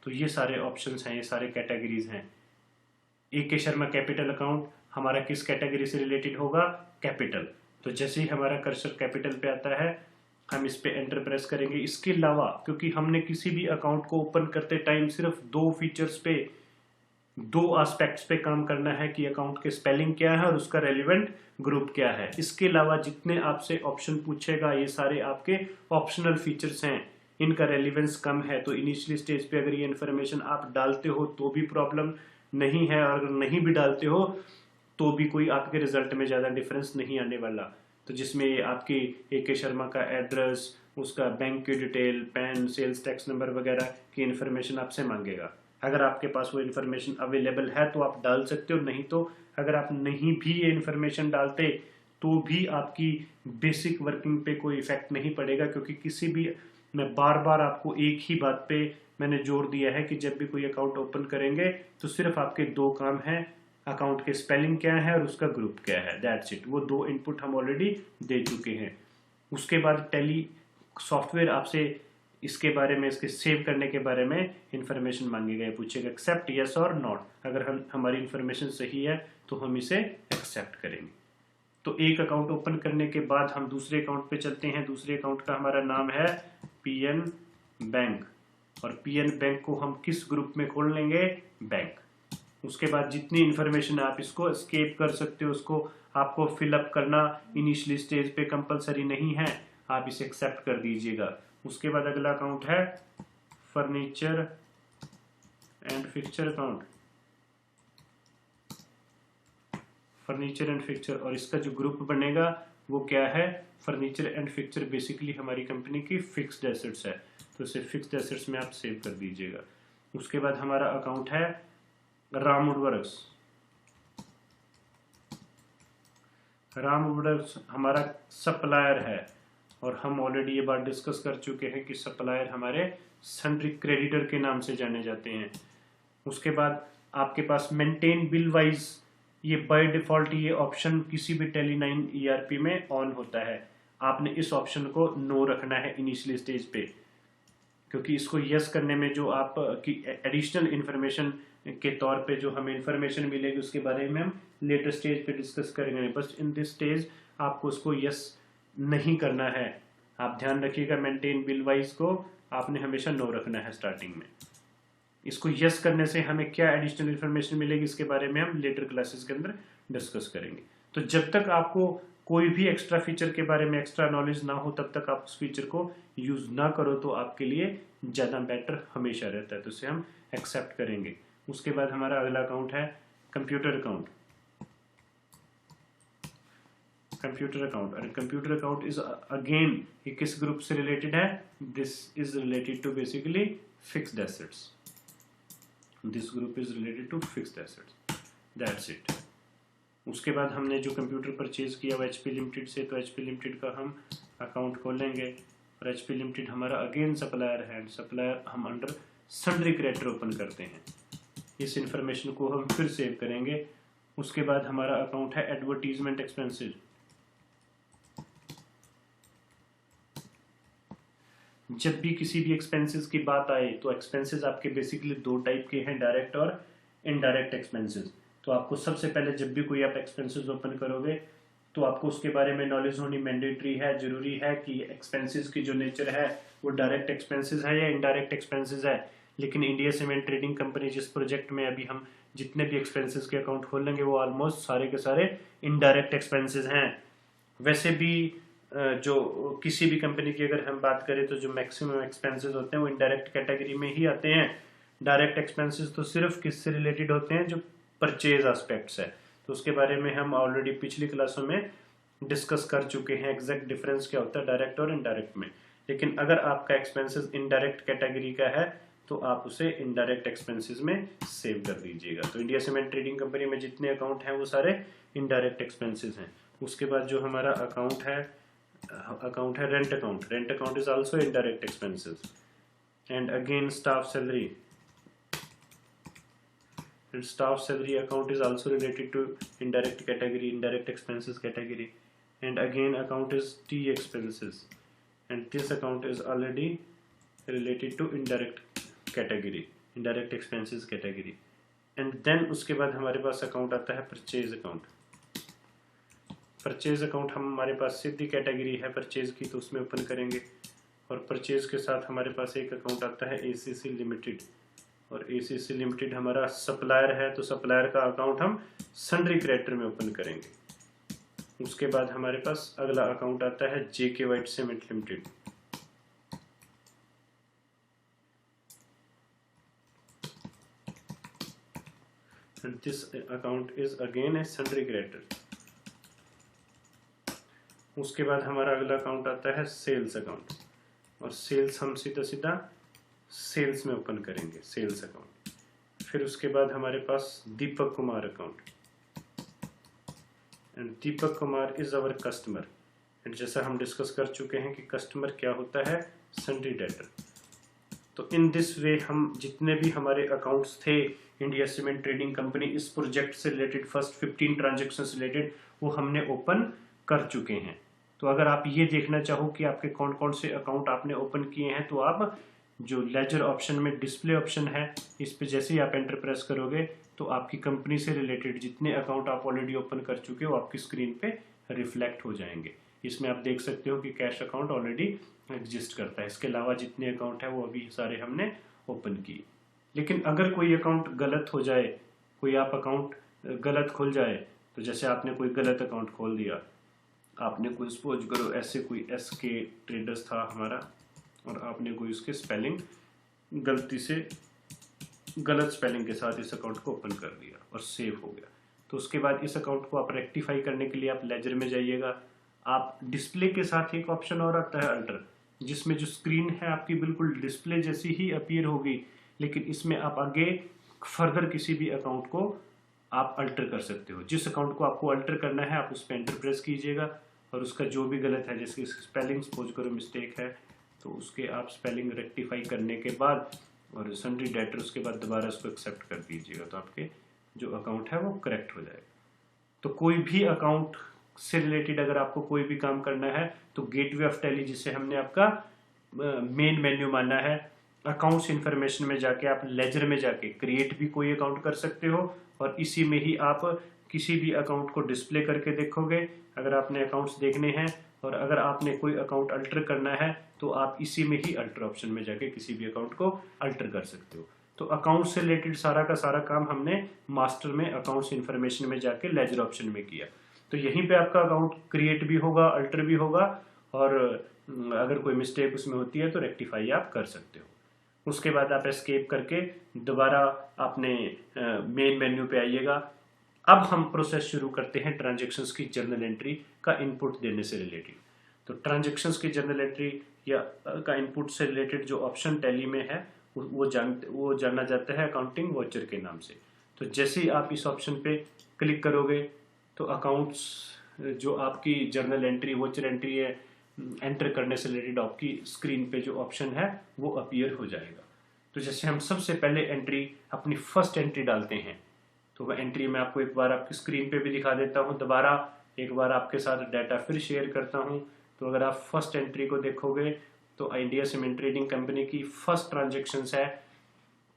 तो ये सारे ऑप्शंस हैं, ये सारे कैटेगरीज हैं। AK शर्मा कैपिटल अकाउंट हमारा किस कैटेगरी से रिलेटेड होगा, कैपिटल। तो जैसे ही हमारा कर्सर कैपिटल पे आता है हम इस पे एंटर प्रेस करेंगे। इसके अलावा क्योंकि हमने किसी भी अकाउंट को ओपन करते टाइम सिर्फ दो फीचर्स पे, दो एस्पेक्ट्स पे काम करना है कि अकाउंट के स्पेलिंग क्या है और उसका रेलिवेंट ग्रुप क्या है। इसके अलावा जितने आपसे ऑप्शन पूछेगा ये सारे आपके ऑप्शनल फीचर्स हैं, इनका रेलिवेंस कम है। तो इनिशियली स्टेज पे अगर ये इन्फॉर्मेशन आप डालते हो तो भी प्रॉब्लम नहीं है, और अगर नहीं भी डालते हो तो भी कोई आपके रिजल्ट में ज़्यादा डिफरेंस नहीं आने वाला। तो जिसमें आपकी AK शर्मा का एड्रेस, उसका बैंक की detail, PAN, sales tax number वगैरह की इन्फॉर्मेशन आपसे मांगेगा। अगर आपके पास वो इन्फॉर्मेशन अवेलेबल है तो आप डाल सकते हो, नहीं तो अगर आप नहीं भी ये इन्फॉर्मेशन डालते तो भी आपकी बेसिक वर्किंग पे कोई इफेक्ट नहीं पड़ेगा, क्योंकि किसी भी, मैं बार बार आपको एक ही बात पे मैंने जोर दिया है कि जब भी कोई अकाउंट ओपन करेंगे तो सिर्फ आपके दो काम हैं, अकाउंट के स्पेलिंग क्या है और उसका ग्रुप क्या है, दैट्स इट। वो दो इनपुट हम ऑलरेडी दे चुके हैं। उसके बाद टैली सॉफ्टवेयर आपसे इसके बारे में, इसके सेव करने के बारे में इंफॉर्मेशन मांगेगा, ये पूछेगा एक्सेप्ट यस और नॉट। अगर हमारी इंफॉर्मेशन सही है तो हम इसे एक्सेप्ट करेंगे। तो एक अकाउंट ओपन करने के बाद हम दूसरे अकाउंट पे चलते हैं। दूसरे अकाउंट का हमारा नाम है पीएन बैंक, और पीएन बैंक को हम किस ग्रुप में खोल लेंगे, बैंक। उसके बाद जितनी इंफॉर्मेशन आप इसको एस्केप कर सकते हो उसको आपको फिलअप करना इनिशियली स्टेज पे कंपलसरी नहीं है, आप इसे एक्सेप्ट कर दीजिएगा। उसके बाद अगला अकाउंट है furniture and fixture account, furniture and fixture, और इसका जो ग्रुप बनेगा वो क्या है, फर्नीचर एंड फिक्चर बेसिकली हमारी कंपनी की फिक्स्ड एसेट्स है, तो इसे फिक्स्ड एसेट्स में आप सेव कर दीजिएगा। उसके बाद हमारा अकाउंट है राम वुडवर्क्स। राम वुडवर्क्स हमारा सप्लायर है, और हम ऑलरेडी ये बात डिस्कस कर चुके हैं कि सप्लायर हमारे सन्ड्री क्रेडिटर के नाम से जाने जाते हैं। उसके बाद आपके पास मेंटेन बिल वाइज, ये बाय डिफॉल्ट ये ऑप्शन किसी भी टेली 9 ईआरपी में ऑन होता है। आपने इस ऑप्शन को नो रखना है इनिशियली स्टेज पे, क्योंकि इसको यस करने में जो आप की एडिशनल इंफॉर्मेशन के तौर पे जो हमें इंफॉर्मेशन मिलेगी उसके बारे में हम लेटर स्टेज पे डिस्कस करेंगे, बस इन दिस स्टेज आपको उसको यस नहीं करना है। आप ध्यान रखिएगा, मेंटेन बिल वाइज को आपने हमेशा नो रखना है स्टार्टिंग में। इसको यस करने से हमें क्या एडिशनल इंफॉर्मेशन मिलेगी इसके बारे में हम लेटर क्लासेस के अंदर डिस्कस करेंगे। तो जब तक आपको कोई भी एक्स्ट्रा फीचर के बारे में एक्स्ट्रा नॉलेज ना हो तब तक आप उस फीचर को यूज ना करो, तो आपके लिए ज़्यादा बेटर हमेशा रहता है, तो इसे हम एक्सेप्ट करेंगे। उसके बाद हमारा अगला अकाउंट है कंप्यूटर अकाउंट। कंप्यूटर अकाउंट, और कंप्यूटर अकाउंट इज अगेन ये किस ग्रुप से रिलेटेड है, this is related to basically fixed assets, this group is related to fixed assets, that's it. उसके बाद हमने जो कंप्यूटर परचेज किया वो एचपी लिमिटेड से, तो एचपी लिमिटेड का हम अकाउंट खोलेंगे, और एचपी लिमिटेड हमारा अगेन सप्लायर है, सप्लायर हम अंडर सन्ड्री क्रेडिटर ओपन करते हैं। इस इंफॉर्मेशन को हम फिर सेव करेंगे। उसके बाद हमारा अकाउंट है एडवर्टीजमेंट एक्सपेंसेस। जब भी किसी भी एक्सपेंसेस की बात आए तो एक्सपेंसेस आपके बेसिकली दो टाइप के हैं, डायरेक्ट और इनडायरेक्ट एक्सपेंसेस। तो आपको सबसे पहले जब भी कोई आप एक्सपेंसेस ओपन करोगे तो आपको उसके बारे में नॉलेज होनी मैंडेटरी है, जरूरी है कि एक्सपेंसेस की जो नेचर है वो डायरेक्ट एक्सपेंसेस है या इनडायरेक्ट एक्सपेंसेस है। लेकिन इंडिया सीमेंट ट्रेडिंग कंपनी जिस प्रोजेक्ट में अभी हम जितने भी एक्सपेंसेस के अकाउंट खोलेंगे वो ऑलमोस्ट सारे के सारे इनडायरेक्ट एक्सपेंसेस हैं। वैसे भी जो किसी भी कंपनी की अगर हम बात करें तो जो मैक्सिमम एक्सपेंसेस होते हैं वो इनडायरेक्ट कैटेगरी में ही आते हैं। डायरेक्ट एक्सपेंसेस तो सिर्फ किससे रिलेटेड होते हैं, जो परचेज एस्पेक्ट्स है, तो उसके बारे में हम ऑलरेडी पिछली क्लासों में डिस्कस कर चुके हैं एग्जैक्ट डिफरेंस क्या होता है डायरेक्ट और इनडायरेक्ट में। लेकिन अगर आपका एक्सपेंसेस इनडायरेक्ट कैटेगरी का है तो आप उसे इनडायरेक्ट एक्सपेंसेस में सेव कर दीजिएगा। तो इंडिया सीमेंट ट्रेडिंग कंपनी में जितने अकाउंट हैं वो सारे इनडायरेक्ट एक्सपेंसेस हैं। उसके बाद जो हमारा अकाउंट है rent account. Rent account is also indirect expenses, and again staff salary, and staff salary account is also related to indirect category, indirect expenses category, and again account is T expenses, and this account is already related to indirect category, indirect expenses category। and then उसके बाद हमारे पास अकाउंट आता है परचेज अकाउंट। परचेज अकाउंट हमारे पास सीधी कैटेगरी है परचेज की, तो उसमें ओपन करेंगे, और परचेज के साथ हमारे पास एक अकाउंट आता है एसीसी लिमिटेड, और एसीसी लिमिटेड हमारा सप्लायर है, तो सप्लायर का अकाउंट हम सन्ड्री क्रेडिटर में ओपन करेंगे। उसके बाद हमारे पास अगला अकाउंट आता है JK White Cement Limited. And this account is again a sundry creditor. उसके बाद हमारा अगला अकाउंट आता है सेल्स अकाउंट, और सेल्स हम सीधा सीधा सेल्स में ओपन करेंगे, सेल्स अकाउंट। फिर उसके बाद हमारे पास Deepak Kumar account, and Deepak Kumar is our customer. And जैसा हम डिस्कस कर चुके हैं कि कस्टमर क्या होता है, सन्ड्री डेटर। तो इन दिस वे हम जितने भी हमारे अकाउंट्स थे इंडिया सीमेंट ट्रेडिंग कंपनी इस प्रोजेक्ट से रिलेटेड फर्स्ट 15 ट्रांजेक्शन्स रिलेटेड वो हमने ओपन कर चुके हैं। तो अगर आप ये देखना चाहो कि आपके कौन कौन से अकाउंट आपने ओपन किए हैं, तो आप जो लेजर ऑप्शन में डिस्प्ले ऑप्शन है, इस पे जैसे ही आप एंटर प्रेस करोगे तो आपकी कंपनी से रिलेटेड जितने अकाउंट आप ऑलरेडी ओपन कर चुके हो आपकी स्क्रीन पे रिफ्लेक्ट हो जाएंगे। इसमें आप देख सकते हो कि कैश अकाउंट ऑलरेडी एग्जिस्ट करता है। इसके अलावा जितने अकाउंट है वो अभी सारे हमने ओपन किए। लेकिन अगर कोई अकाउंट गलत हो जाए, कोई आप अकाउंट गलत खुल जाए, तो जैसे आपने कोई गलत अकाउंट खोल दिया, आपने कोई सपोज करो ऐसे कोई SK ट्रेडर्स था हमारा और आपने कोई उसके स्पेलिंग गलती से गलत स्पेलिंग के साथ इस अकाउंट को ओपन कर दिया और सेव हो गया, तो उसके बाद इस अकाउंट को आप रेक्टिफाई करने के लिए आप लेजर में जाइएगा। आप डिस्प्ले के साथ एक ऑप्शन और आता है अल्टर, जिसमें जो स्क्रीन है आपकी बिल्कुल डिस्प्ले जैसी ही अपीयर होगी, लेकिन इसमें आप आगे फर्दर किसी भी अकाउंट को आप अल्टर कर सकते हो। जिस अकाउंट को आपको अल्टर करना है आप उस पर एंटर प्रेस कीजिएगा और उसका जो भी गलत है, जैसे स्पेलिंग सपोज करो मिस्टेक है, तो उसके आप स्पेलिंग रेक्टिफाई करने के बाद और सन्ड्री डेटर उसके बाद दोबारा उसको एक्सेप्ट कर दीजिएगा, तो आपके जो अकाउंट है वो करेक्ट हो जाएगा। तो कोई भी अकाउंट से रिलेटेड अगर आपको कोई भी काम करना है तो गेटवे ऑफ टैली, जिसे हमने आपका मेन मेन्यू माना है, अकाउंट्स इन्फॉर्मेशन में जाके आप लेजर में जाके क्रिएट भी कोई अकाउंट कर सकते हो और इसी में ही आप किसी भी अकाउंट को डिस्प्ले करके देखोगे अगर आपने अकाउंट्स देखने हैं। और अगर आपने कोई अकाउंट अल्टर करना है तो आप इसी में ही अल्टर ऑप्शन में जाके किसी भी अकाउंट को अल्टर कर सकते हो। तो अकाउंट से रिलेटेड सारा का सारा काम हमने मास्टर में अकाउंट्स इन्फॉर्मेशन में जाके लेजर ऑप्शन में किया। तो यहीं पे आपका अकाउंट क्रिएट भी होगा, अल्टर भी होगा, और अगर कोई मिस्टेक उसमें होती है तो रेक्टिफाई आप कर सकते हो। उसके बाद आप एस्केप करके दोबारा अपने मेन मेन्यू पे आइएगा। अब हम प्रोसेस शुरू करते हैं ट्रांजेक्शन्स की जर्नल एंट्री का इनपुट देने से रिलेटेड। तो ट्रांजेक्शन्स की जर्नल एंट्री या का इनपुट से रिलेटेड जो ऑप्शन टैली में है वो जाना जाता है अकाउंटिंग वॉचर के नाम से। तो जैसे ही आप इस ऑप्शन पे क्लिक करोगे तो अकाउंट्स जो आपकी जर्नल एंट्री वॉचर एंट्री है एंटर करने से रिलेटेड आपकी स्क्रीन पे जो ऑप्शन है वो अपीयर हो जाएगा। तो जैसे हम सबसे पहले एंट्री अपनी फर्स्ट एंट्री डालते हैं, तो वह एंट्री मैं आपको एक बार आपकी स्क्रीन पे भी दिखा देता हूँ, दोबारा एक बार आपके साथ डाटा फिर शेयर करता हूँ। तो अगर आप फर्स्ट एंट्री को देखोगे तो इंडिया सीमेंट ट्रेडिंग कंपनी की फर्स्ट ट्रांजेक्शन है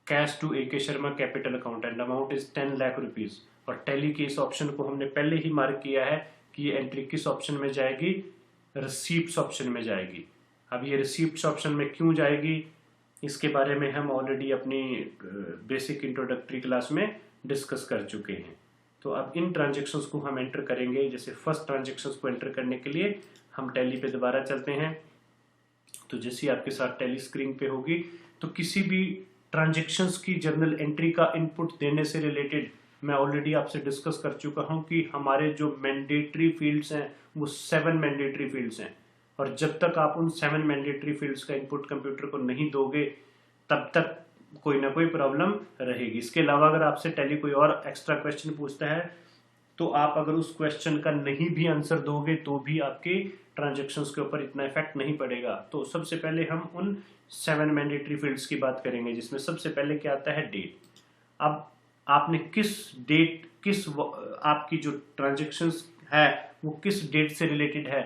cash to AK Sharma capital account and amount is 10 lakh rupees. और टैली के इस ऑप्शन को हमने पहले ही मार्क किया है कि ये एंट्री किस ऑप्शन में जाएगी, रिसीप्ट्स ऑप्शन में जाएगी। अब ये रिसीप्ट्स ऑप्शन में क्यों जाएगी इसके बारे में हम ऑलरेडी अपनी बेसिक इंट्रोडक्टरी क्लास में डिस्कस कर चुके हैं। तो अब इन ट्रांजेक्शन्स को हम एंटर करेंगे। जैसे फर्स्ट ट्रांजेक्शन्स को एंटर करने के लिए हम टैली पे दोबारा चलते हैं। तो जैसे आपके साथ टैली स्क्रीन पे होगी तो किसी भी ट्रांजेक्शन्स की जर्नल एंट्री का इनपुट देने से रिलेटेड मैं ऑलरेडी आपसे डिस्कस कर चुका हूं कि हमारे जो मैंडेटरी फील्ड्स हैं वो 7 मैंडेटरी फील्ड्स हैं, और जब तक आप उन 7 मैंडेटरी फील्ड्स का इनपुट कंप्यूटर को नहीं दोगे तब तक कोई ना कोई प्रॉब्लम रहेगी। इसके अलावा अगर आपसे टैली कोई और एक्स्ट्रा क्वेश्चन पूछता है तो आप अगर उस क्वेश्चन का नहीं भी आंसर दोगे तो भी आपके ट्रांजेक्शन्स के ऊपर इतना इफेक्ट नहीं पड़ेगा। तो सबसे पहले हम उन 7 मैंडेटरी फील्ड्स की बात करेंगे, जिसमें सबसे पहले क्या आता है, डेट। अब आपने आपकी जो ट्रांजेक्शन्स है वो किस डेट से रिलेटेड है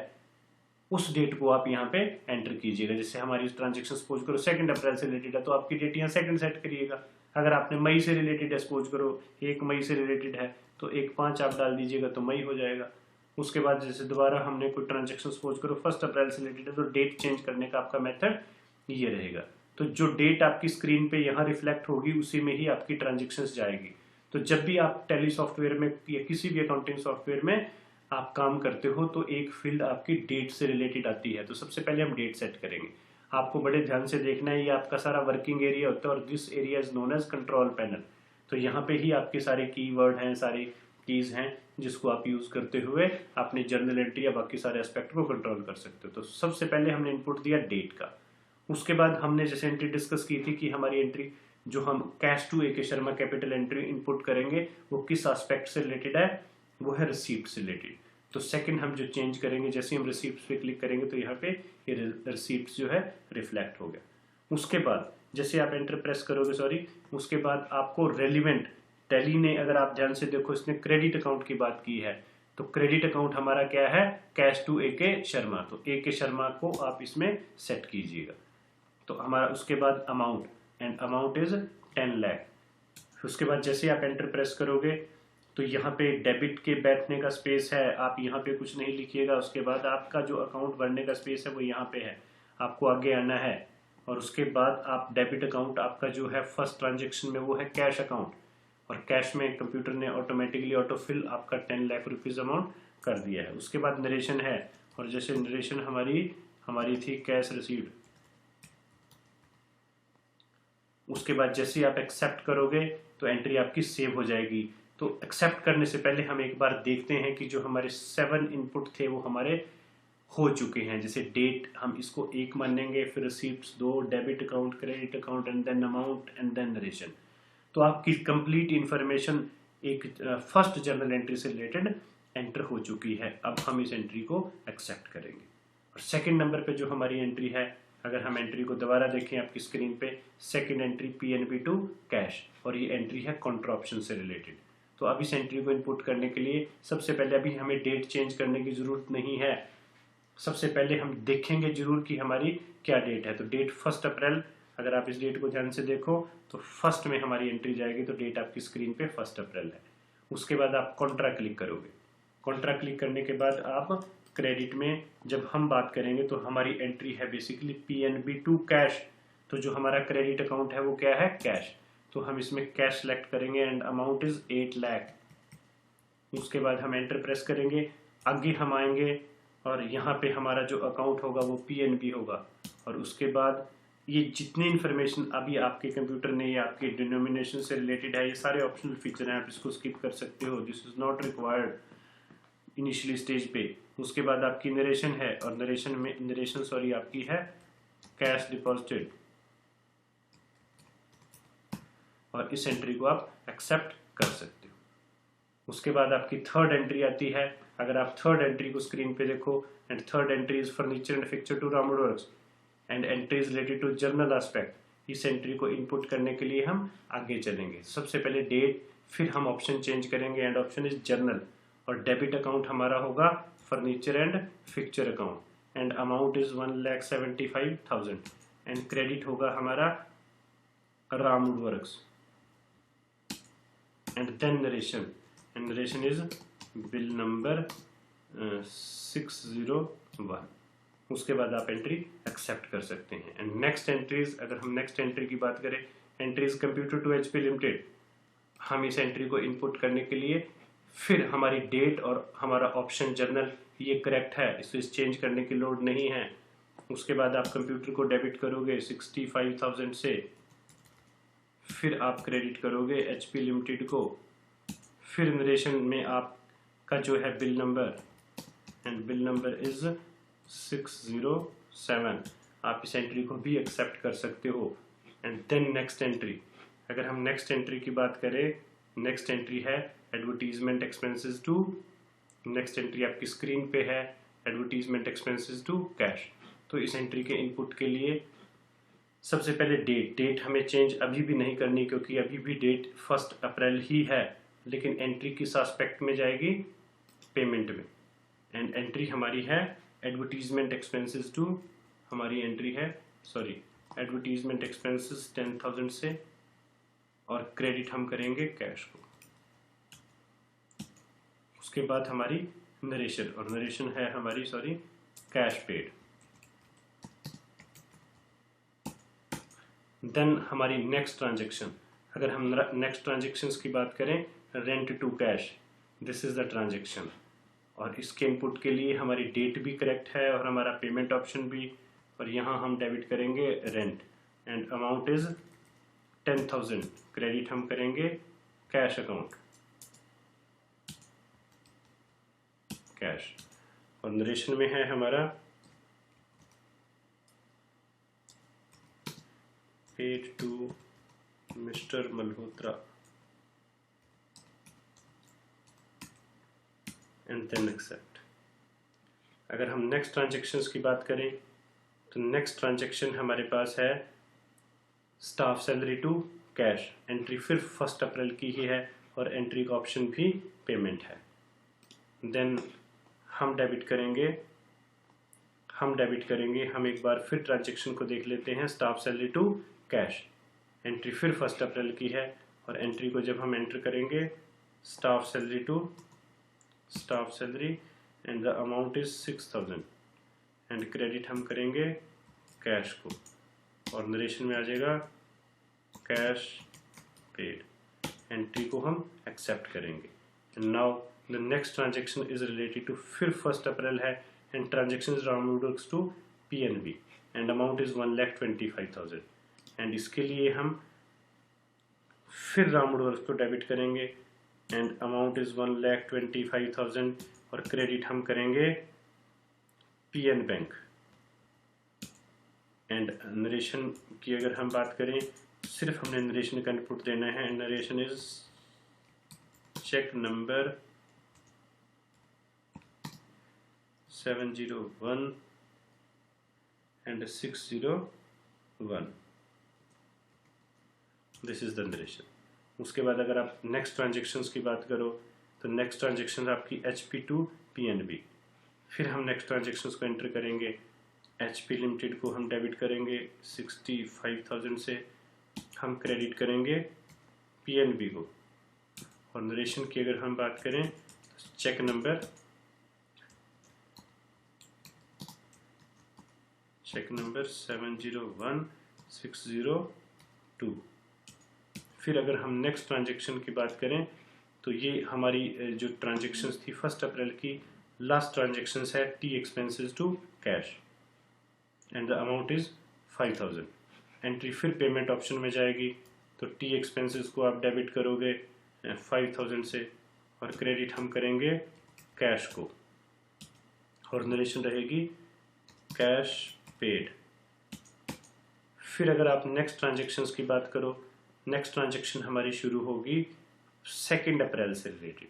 उस डेट को आप यहाँ पे एंटर कीजिएगा। जैसे हमारी ट्रांजेक्शन सपोज करो 2 अप्रैल से रिलेटेड है तो आपकी डेट यहाँ 2 सेट करिएगा। अगर आपने मई से रिलेटेड है, सपोज करो 1 मई से रिलेटेड है तो 1/5 आप डाल दीजिएगा तो मई हो जाएगा। उसके बाद जैसे दोबारा हमने कोई ट्रांजेक्शन सपोज करो 1 अप्रैल से रिलेटेड है तो डेट चेंज करने का आपका मेथड ये रहेगा। तो जो डेट आपकी स्क्रीन पे यहाँ रिफ्लेक्ट होगी उसी में ही आपकी ट्रांजेक्शन जाएगी। तो जब भी आप टैली सॉफ्टवेयर में या किसी भी अकाउंटिंग सॉफ्टवेयर में आप काम करते हो तो एक फील्ड आपकी डेट से रिलेटेड आती है। तो सबसे पहले हम डेट सेट करेंगे। आपको बड़े ध्यान से देखना है, ये आपका सारा वर्किंग एरिया होता है और this area is known as control panel. तो यहाँ पे ही आपके सारे कीवर्ड हैं, सारे कीज हैं जिसको आप यूज करते हुए अपने जर्नल एंट्री या बाकी सारे एस्पेक्ट को कंट्रोल कर सकते हो। तो सबसे पहले हमने इनपुट दिया डेट का। उसके बाद हमने जैसे एंट्री डिस्कस की थी कि हमारी एंट्री जो हम कैश टू ए के शर्मा कैपिटल एंट्री इनपुट करेंगे वो किस एस्पेक्ट से रिलेटेड है, वो है रिसीप्ट से रिलेटेड। तो सेकंड हम जो चेंज करेंगे, जैसे हम रिसीप्ट पे क्लिक करेंगे तो यहाँ पे ये रिसीप्ट जो है रिफ्लेक्ट हो गया। उसके बाद जैसे आप एंटर प्रेस करोगे उसके बाद आपको रेलिवेंट टैली ने, अगर आप ध्यान से देखो, इसने क्रेडिट अकाउंट की बात की है, तो क्रेडिट अकाउंट हमारा क्या है, कैश टू ए के शर्मा, तो ए के शर्मा को आप इसमें सेट कीजिएगा। तो हमारा उसके बाद amount, and amount is 10 lakh. उसके बाद जैसे आप एंटर प्रेस करोगे तो यहाँ पे डेबिट के बैठने का स्पेस है, आप यहाँ पे कुछ नहीं लिखिएगा। उसके बाद आपका जो अकाउंट भरने का स्पेस है वो यहाँ पे है, आपको आगे आना है। और उसके बाद आप डेबिट अकाउंट आपका जो है फर्स्ट ट्रांजेक्शन में वो है कैश अकाउंट, और कैश में कंप्यूटर ने ऑटोमेटिकली ऑटोफिल आपका 10 लाख रुपीज़ अमाउंट कर दिया है। उसके बाद नरेशन है, और जैसे नरेशन हमारी थी कैश रिसीव्ड। उसके बाद जैसे आप एक्सेप्ट करोगे तो एंट्री आपकी सेव हो जाएगी। तो एक्सेप्ट करने से पहले हम एक बार देखते हैं कि जो हमारे 7 इनपुट थे वो हमारे हो चुके हैं। जैसे डेट हम इसको 1 मानेंगे, फिर receipts 2, debit account, credit account, and then amount, and then narration. तो आपकी कंप्लीट इंफॉर्मेशन एक फर्स्ट जर्नल एंट्री से रिलेटेड एंटर हो चुकी है। अब हम इस एंट्री को एक्सेप्ट करेंगे। और सेकंड नंबर पे जो हमारी एंट्री है, अगर हम एंट्री को दोबारा देखें आपकी स्क्रीन पे, second entry PNB to cash, और ये एंट्री है कॉन्ट्रा ऑप्शन से रिलेटेड। तो अब इस एंट्री को इनपुट करने के लिए सबसे पहले अभी हमें डेट चेंज करने की ज़रूरत नहीं है। सबसे पहले हम देखेंगे जरूर कि हमारी क्या डेट है। तो डेट 1 अप्रैल, अगर आप इस डेट को ध्यान से देखो तो फर्स्ट में हमारी एंट्री जाएगी, तो डेट आपकी स्क्रीन पे 1 अप्रैल है। उसके बाद आप कॉन्ट्रा क्लिक करोगे। कॉन्ट्रा क्लिक करने के बाद आप क्रेडिट में जब हम बात करेंगे तो हमारी एंट्री है बेसिकली पीएनबी टू कैश। तो जो हमारा क्रेडिट अकाउंट है वो क्या है, कैश। तो हम इसमें कैश सेलेक्ट करेंगे एंड अमाउंट इज 8 लाख। उसके बाद हम एंटर प्रेस करेंगे, आगे हम आएंगे और यहाँ पे हमारा जो अकाउंट होगा वो पीएनबी होगा। और उसके बाद ये जितनी इन्फॉर्मेशन अभी आपके कंप्यूटर ने या आपके डिनोमिनेशन से रिलेटेड है, ये सारे ऑप्शनल फीचर हैं, आप इसको स्किप कर सकते हो, this is not required initially stage पे। उसके बाद आपकी नरेशन है, और नरेशन आपकी है कैश डिपॉजिटेड, और इस एंट्री को आप एक्सेप्ट कर सकते हो। उसके बाद आपकी थर्ड एंट्री आती है। अगर आप थर्ड एंट्री को स्क्रीन पे देखो, and third entry is furniture and fixture to Ramwood works and entry is related to journal aspect. इस एंट्री को इनपुट करने के लिए हम आगे चलेंगे। सबसे पहले डेट, फिर हम ऑप्शन चेंज करेंगे एंड ऑप्शन इज जर्नल, और डेबिट अकाउंट हमारा होगा furniture and fixture account, and amount is 1,75,000, and credit होगा हमारा Ramwood works, and then narration, and narration is bill number 601। उसके बाद आप एंट्री एक्सेप्ट कर सकते हैं। एंड नेक्स्ट एंट्रीज, अगर हम नेक्स्ट एंट्री की बात करें, entries computer to HP limited, हम इस एंट्री को इनपुट करने के लिए फिर हमारी डेट और हमारा ऑप्शन जर्नल ये करेक्ट है, इसको इस चेंज करने की लोड नहीं है। उसके बाद आप कंप्यूटर को डेबिट करोगे 65,000 से, फिर आप क्रेडिट करोगे एचपी लिमिटेड को, फिर नरेशन में आपका जो है bill number, and bill number is 607। आप इस एंट्री को भी एक्सेप्ट कर सकते हो। एंड देन नेक्स्ट एंट्री, अगर हम नेक्स्ट एंट्री की बात करें, नेक्स्ट एंट्री है advertisement expenses to, next entry आपकी स्क्रीन पे है एडवर्टीजमेंट एक्सपेंसेस टू कैश। तो इस एंट्री के इनपुट के लिए सबसे पहले डेट हमें चेंज अभी भी नहीं करनी, क्योंकि अभी भी डेट 1 अप्रैल ही है, लेकिन एंट्री किस एस्पेक्ट में जाएगी, पेमेंट में। एंड एंट्री हमारी है एडवर्टीजमेंट एक्सपेंसेस टू, हमारी एंट्री है एडवर्टीजमेंट एक्सपेंसेस 10,000 से, और क्रेडिट हम करेंगे कैश को। उसके बाद हमारी नरेशन, और नरेशन है हमारी कैश पेड। देन हमारी नेक्स्ट ट्रांजेक्शन, अगर हम नेक्स्ट ट्रांजेक्शन्स की बात करें, rent to cash, this is the transaction, और इसके इनपुट के लिए हमारी डेट भी करेक्ट है और हमारा पेमेंट ऑप्शन भी, और यहाँ हम डेबिट करेंगे rent, and amount is 10,000, credit हम करेंगे कैश अकाउंट, कैश, और नरेशन में है हमारा paid to mister Malhotra and then accept. अगर हम नेक्स्ट ट्रांजेक्शन्स की बात करें तो नेक्स्ट ट्रांजेक्शन हमारे पास है staff salary to cash. Entry फिर 1 अप्रैल की ही है और एंट्री का ऑप्शन भी पेमेंट है। देन हम डेबिट करेंगे हम एक बार फिर ट्रांजेक्शन को देख लेते हैं। Staff salary to cash, entry फिर 1 अप्रैल की है और एंट्री को जब हम एंटर करेंगे staff salary and the amount is 6000 and credit हम करेंगे कैश को और नरेशन में आ जाएगा कैश पेड। एंट्री को हम एक्सेप्ट करेंगे। And now the next transaction is related to फिर 1 अप्रैल है and transaction is round to PNB and amount is 1,25,000 and इसके लिए हम फिर राउंड को डेबिट करेंगे एंड अमाउंट इज 1,25,000 और क्रेडिट हम करेंगे PN बैंक। एंड नरेशन की अगर हम बात करें सिर्फ हमने नरेशन का इनपुट देना है। Narration is cheque number 701 and 601। This is the narration. उसके बाद अगर आप नेक्स्ट ट्रांजेक्शन्स की बात करो तो नेक्स्ट ट्रांजेक्शन आपकी HP टू PNB। फिर हम नेक्स्ट ट्रांजेक्शन्स को एंटर करेंगे। HP लिमिटेड को हम डेबिट करेंगे 65,000 से, हम क्रेडिट करेंगे PNB को और नरेशन की अगर हम बात करें तो चेक नंबर 701,602। फिर अगर हम नेक्स्ट ट्रांजेक्शन की बात करें तो ये हमारी जो ट्रांजेक्शन्स थी 1 अप्रैल की लास्ट ट्रांजेक्शन्स है T expenses to cash and the amount is 5000। Entry फिर पेमेंट ऑप्शन में जाएगी तो T एक्सपेंसेस को आप डेबिट करोगे 5000 से और क्रेडिट हम करेंगे कैश को और नरेशन रहेगी कैश पेड। फिर अगर आप नेक्स्ट ट्रांजेक्शन्स की बात करो, नेक्स्ट ट्रांजेक्शन हमारी शुरू होगी 2 अप्रैल से रिलेटेड।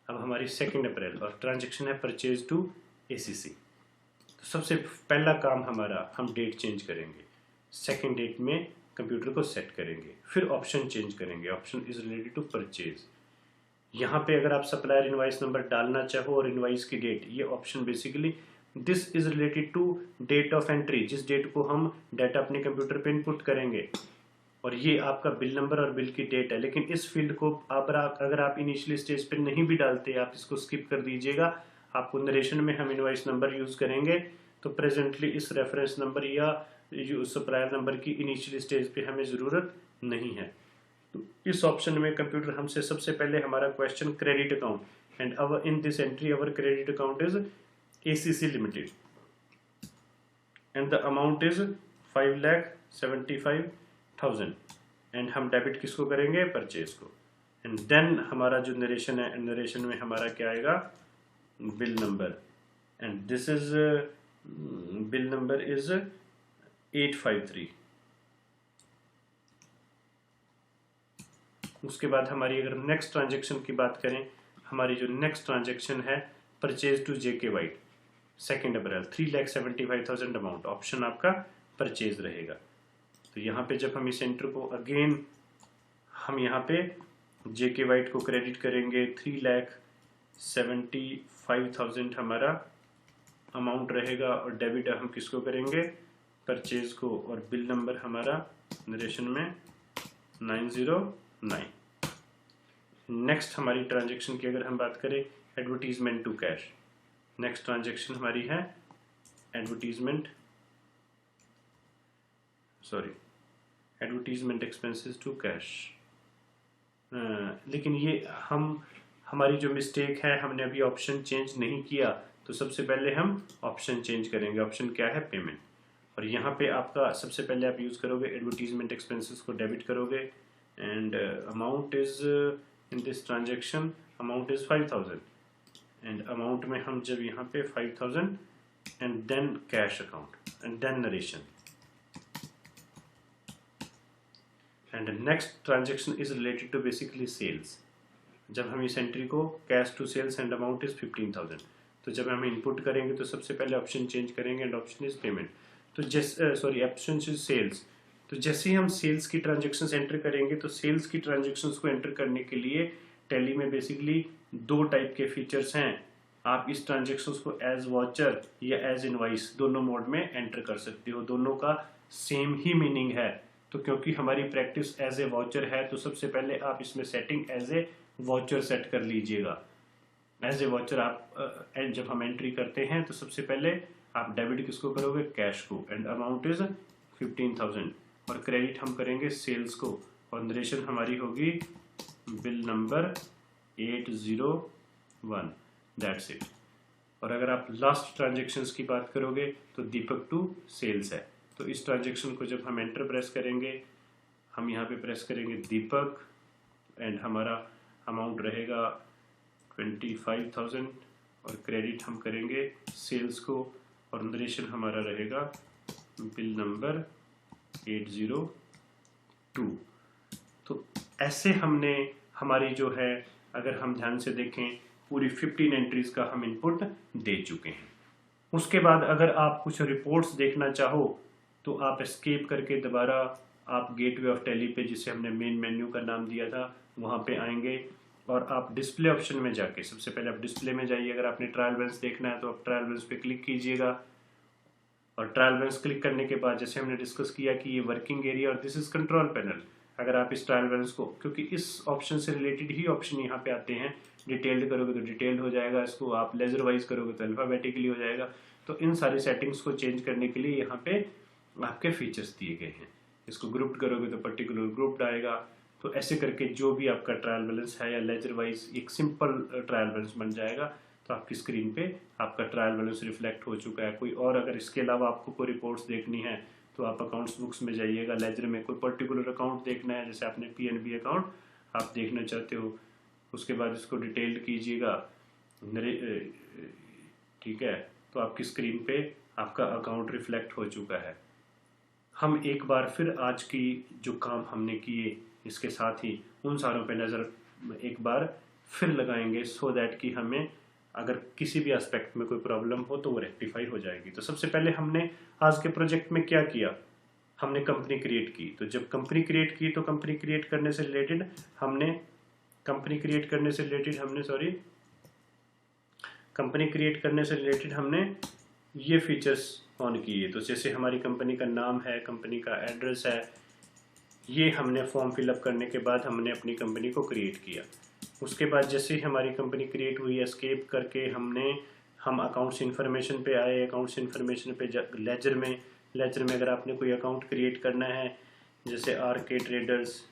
अब हमारी 2 अप्रैल और ट्रांजेक्शन है परचेज टू ACC। तो सबसे पहला काम हमारा हम डेट चेंज करेंगे। 2 डेट में कंप्यूटर को सेट करेंगे, फिर ऑप्शन चेंज करेंगे। Option is related to purchase. यहाँ पे अगर आप सप्लायर इनवाइस नंबर डालना चाहो और इनवाइस की डेट, ये option basically this is related to date of entry, जिस डेट को हम डाटा अपने कंप्यूटर पे इनपुट करेंगे और ये आपका बिल नंबर और बिल की डेट है। लेकिन इस फील्ड को अगर आप इनिशियली स्टेज पे नहीं भी डालते, आप इसको स्किप कर दीजिएगा। आपको नरेशन में हम इनवाइस नंबर यूज करेंगे तो प्रेजेंटली इस रेफरेंस नंबर या जो सप्लायर नंबर की इनिशियली स्टेज पे हमें ज़रूरत नहीं है। तो इस ऑप्शन में कंप्यूटर हमसे सबसे पहले हमारा question credit account and our in this entry our credit account is ACC limited and the amount is 5,75,000 and हम डेबिट किसको करेंगे परचेज को। एंड देन हमारा जो नरेशन है, नरेशन में हमारा क्या आएगा bill number and this is bill number is 853। उसके बाद हमारी अगर नेक्स्ट ट्रांजेक्शन की बात करें, हमारी जो नेक्स्ट ट्रांजेक्शन है purchase to JK White 2 April 3,75,000 amount. Option आपका परचेज रहेगा। तो यहाँ पे जब हम इस एंटर को अगेन हम यहाँ पे JK वाइट को क्रेडिट करेंगे 3,75,000 हमारा अमाउंट रहेगा और डेबिट हम किसको करेंगे परचेज को और बिल नंबर हमारा नरेशन में 909। नेक्स्ट हमारी ट्रांजेक्शन की अगर हम बात करें advertisement to cash, next transaction हमारी है एडवर्टीजमेंट एक्सपेंसेस टू कैश। लेकिन ये हमारी जो मिस्टेक है, हमने अभी ऑप्शन चेंज नहीं किया तो सबसे पहले हम ऑप्शन चेंज करेंगे। ऑप्शन क्या है पेमेंट, और यहाँ पे आपका सबसे पहले आप यूज़ करोगे एडवर्टीजमेंट एक्सपेंसेस को डेबिट करोगे and amount is in this transaction amount is 5,000 and amount में हम जब यहाँ पे 5,000 and then cash account and then narration. And next transaction is related to basically sales. जब हम इस एंट्री को cash to sales and amount is 15,000, तो जब हम इनपुट करेंगे तो सबसे पहले ऑप्शन चेंज करेंगे एंड ऑप्शन इज पेमेंट। तो ऑप्शन इज सेल्स। तो जैसे ही हम सेल्स की ट्रांजेक्शन्स एंटर करेंगे तो सेल्स की ट्रांजेक्शन्स को एंटर करने के लिए टैली में बेसिकली दो टाइप के फीचर्स हैं। आप इस ट्रांजेक्शन्स को एज वॉचर या एज इनवॉइस दोनों मोड में एंटर कर सकते हो, दोनों का सेम ही मीनिंग है। तो क्योंकि हमारी प्रैक्टिस एज ए वॉचर है तो सबसे पहले आप इसमें setting as a voucher set कर लीजिएगा। एज ए वॉचर आप जब हम एंट्री करते हैं तो सबसे पहले आप डेबिट किसको करोगे, कैश को, एंड अमाउंट इज 15,000, और क्रेडिट हम करेंगे सेल्स को, और नरेशन हमारी होगी बिल नंबर 801, दैट्स इट। और अगर आप लास्ट ट्रांजेक्शन्स की बात करोगे तो दीपक टू सेल्स है। तो इस ट्रांजेक्शन को जब हम एंटर प्रेस करेंगे, हम यहाँ पे प्रेस करेंगे दीपक एंड हमारा अमाउंट रहेगा 25,000, और क्रेडिट हम करेंगे सेल्स को, और नरेशन हमारा रहेगा बिल नंबर 802। तो ऐसे हमने हमारी जो है, अगर हम ध्यान से देखें, पूरी 15 एंट्रीज का हम इनपुट दे चुके हैं। उसके बाद अगर आप कुछ रिपोर्ट्स देखना चाहो तो आप एस्केप करके दोबारा आप गेटवे ऑफ टैली पे, जिसे हमने मेन मेन्यू का नाम दिया था, वहाँ पे आएंगे और आप डिस्प्ले ऑप्शन में जाके सबसे पहले आप डिस्प्ले में जाइए। अगर आपने ट्रायल बैलेंस देखना है तो आप ट्रायल बैलेंस पे क्लिक कीजिएगा, और ट्रायल बैलेंस क्लिक करने के बाद जैसे हमने डिस्कस किया कि ये वर्किंग एरिया और दिस इज कंट्रोल पैनल, अगर आप इस ट्रायल बैलेंस को, क्योंकि इस ऑप्शन से रिलेटेड ही ऑप्शन यहाँ पे आते हैं, डिटेल्ड करोगे तो डिटेल्ड हो जाएगा, इसको आप लेजर वाइज करोगे तो अल्फाबेटिकली हो जाएगा। तो इन सारी सेटिंग्स को चेंज करने के लिए यहाँ पे आपके फीचर्स दिए गए हैं। इसको ग्रुप्ड करोगे तो पर्टिकुलर ग्रुप्ड आएगा। तो ऐसे करके जो भी आपका ट्रायल बैलेंस है या लेजर वाइज एक सिंपल ट्रायल बैलेंस बन जाएगा। तो आपकी स्क्रीन पे आपका ट्रायल बैलेंस रिफ्लेक्ट हो चुका है। कोई और अगर इसके अलावा आपको कोई रिपोर्ट्स देखनी है तो आप अकाउंट्स बुक्स में जाइएगा, लेजर में कोई पर्टिकुलर अकाउंट देखना है, जैसे आपने PNB अकाउंट आप देखना चाहते हो, उसके बाद इसको डिटेल्ड कीजिएगा, ठीक है। तो आपकी स्क्रीन पे आपका अकाउंट रिफ्लेक्ट हो चुका है। हम एक बार फिर आज की जो काम हमने किए इसके साथ ही उन सारों पे नज़र एक बार फिर लगाएंगे, सो दैट कि हमें अगर किसी भी एस्पेक्ट में कोई प्रॉब्लम हो तो वो रेक्टिफाई हो जाएगी। तो सबसे पहले हमने आज के प्रोजेक्ट में क्या किया, हमने कंपनी क्रिएट की। तो जब कंपनी क्रिएट की तो कंपनी क्रिएट करने से रिलेटेड हमने कंपनी क्रिएट करने से रिलेटेड हमने ये फीचर्स ऑन किए। तो जैसे हमारी कंपनी का नाम है, कंपनी का एड्रेस है, ये हमने फॉर्म फिलअप करने के बाद हमने अपनी कंपनी को क्रिएट किया। उसके बाद जैसे ही हमारी कंपनी क्रिएट हुई, एस्केप करके हम अकाउंट्स इन्फॉर्मेशन पे आए। अकाउंट्स इन्फॉर्मेशन पे लेजर में अगर आपने कोई अकाउंट क्रिएट करना है, जैसे RK ट्रेडर्स,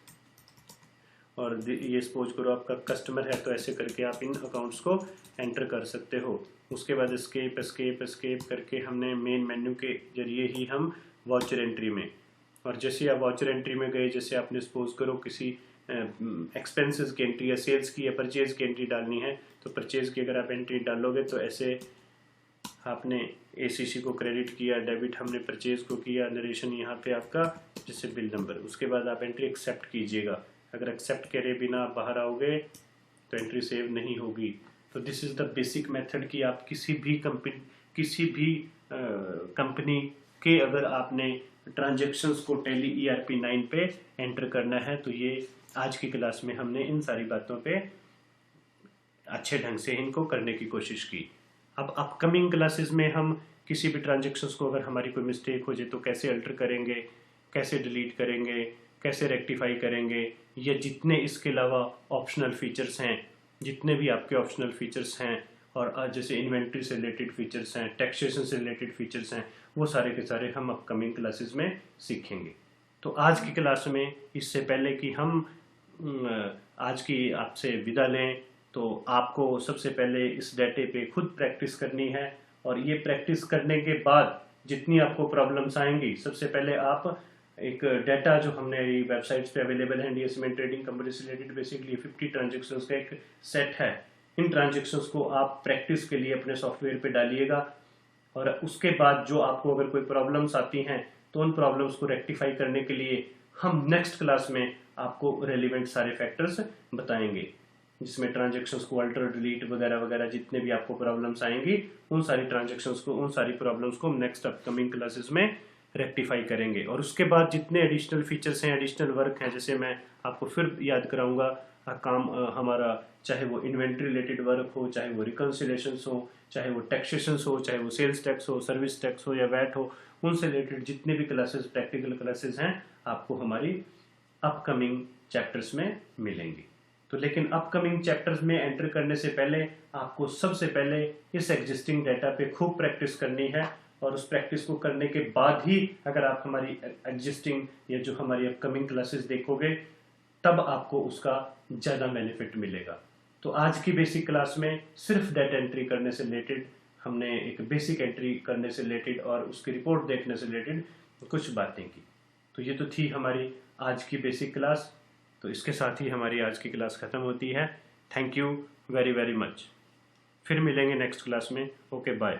और ये सपोज करो आपका कस्टमर है, तो ऐसे करके आप इन अकाउंट्स को एंटर कर सकते हो। उसके बाद एस्केप करके हमने मेन मेन्यू के जरिए ही हम वॉचर एंट्री में, और जैसे आप वॉचर एंट्री में गए, जैसे आपने सपोज करो किसी एक्सपेंसेस की एंट्री या सेल्स की या परचेज की एंट्री डालनी है, तो परचेज की अगर आप एंट्री डालोगे तो ऐसे आपने ACC को क्रेडिट किया, डेबिट हमने परचेज को किया, नरेशन यहाँ पे आपका जैसे बिल नंबर, उसके बाद आप एंट्री एक्सेप्ट कीजिएगा। अगर एक्सेप्ट करे बिना आप बाहर आओगे तो एंट्री सेव नहीं होगी। तो this is the basic method कि आप किसी भी कंपनी के अगर आपने ट्रांजेक्शन्स को टैली ERP 9 पे एंटर करना है, तो ये आज की क्लास में हमने इन सारी बातों पे अच्छे ढंग से इनको करने की कोशिश की। अब अपकमिंग क्लासेस में हम किसी भी ट्रांजेक्शन्स को अगर हमारी कोई मिस्टेक हो जाए तो कैसे अल्टर करेंगे, कैसे डिलीट करेंगे, कैसे रेक्टिफाई करेंगे, या जितने इसके अलावा ऑप्शनल फीचर्स हैं, जितने भी आपके ऑप्शनल फीचर्स हैं, और जैसे इन्वेंट्री से रिलेटेड फीचर्स हैं, टैक्सेशन से रिलेटेड फीचर्स हैं, वो सारे के सारे हम अपकमिंग क्लासेस में सीखेंगे। तो आज की क्लास में, इससे पहले कि हम आज की आपसे विदा लें, तो आपको सबसे पहले इस डाटे पे खुद प्रैक्टिस करनी है, और ये प्रैक्टिस करने के बाद जितनी आपको प्रॉब्लम्स आएंगी, सबसे पहले आप एक डाटा जो हमने वेबसाइट्स पे अवेलेबल है, इंडिया सीमेंट ट्रेडिंग कंपनी से रिलेटेड बेसिकली 50 ट्रांजेक्शन्स का एक सेट है। इन ट्रांजेक्शन्स को आप प्रैक्टिस के लिए अपने सॉफ्टवेयर पे डालिएगा, और उसके बाद जो आपको अगर कोई प्रॉब्लम्स आती हैं तो उन प्रॉब्लम्स को रेक्टिफाई करने के लिए हम नेक्स्ट क्लास में आपको रेलिवेंट सारे फैक्टर्स बताएंगे, जिसमें ट्रांजेक्शन्स को अल्टर, डिलीट वगैरह वगैरह जितने भी आपको प्रॉब्लम्स आएंगी, उन सारी ट्रांजेक्शन्स को, उन सारी प्रॉब्लम्स को हम नेक्स्ट अपकमिंग क्लासेस में रेक्टिफाई करेंगे। और उसके बाद जितने एडिशनल फीचर्स हैं, एडिशनल वर्क हैं, जैसे मैं आपको फिर याद कराऊंगा, काम हमारा चाहे वो इन्वेंट्री रिलेटेड वर्क हो, चाहे वो रिकन्सिलेशंस हो, चाहे वो टैक्सेशंस हो, चाहे वो सेल्स टैक्स हो, सर्विस टैक्स हो या वैट हो, उनसे रिलेटेड जितने भी क्लासेस, प्रैक्टिकल क्लासेस हैं, आपको हमारी अपकमिंग चैप्टर्स में मिलेंगी। तो लेकिन अपकमिंग चैप्टर्स में एंटर करने से पहले आपको सबसे पहले इस एग्जिस्टिंग डाटा पे खूब प्रैक्टिस करनी है, और उस प्रैक्टिस को करने के बाद ही अगर आप हमारी एग्जिस्टिंग या जो हमारी अपकमिंग क्लासेस देखोगे, तब आपको उसका ज़्यादा बेनिफिट मिलेगा। तो आज की बेसिक क्लास में सिर्फ डाटा एंट्री करने से रिलेटेड हमने एक बेसिक एंट्री करने से रिलेटेड और उसकी रिपोर्ट देखने से रिलेटेड कुछ बातें की। तो ये तो थी हमारी आज की बेसिक क्लास। तो इसके साथ ही हमारी आज की क्लास ख़त्म होती है। Thank you very very much. फिर मिलेंगे नेक्स्ट क्लास में। Okay bye.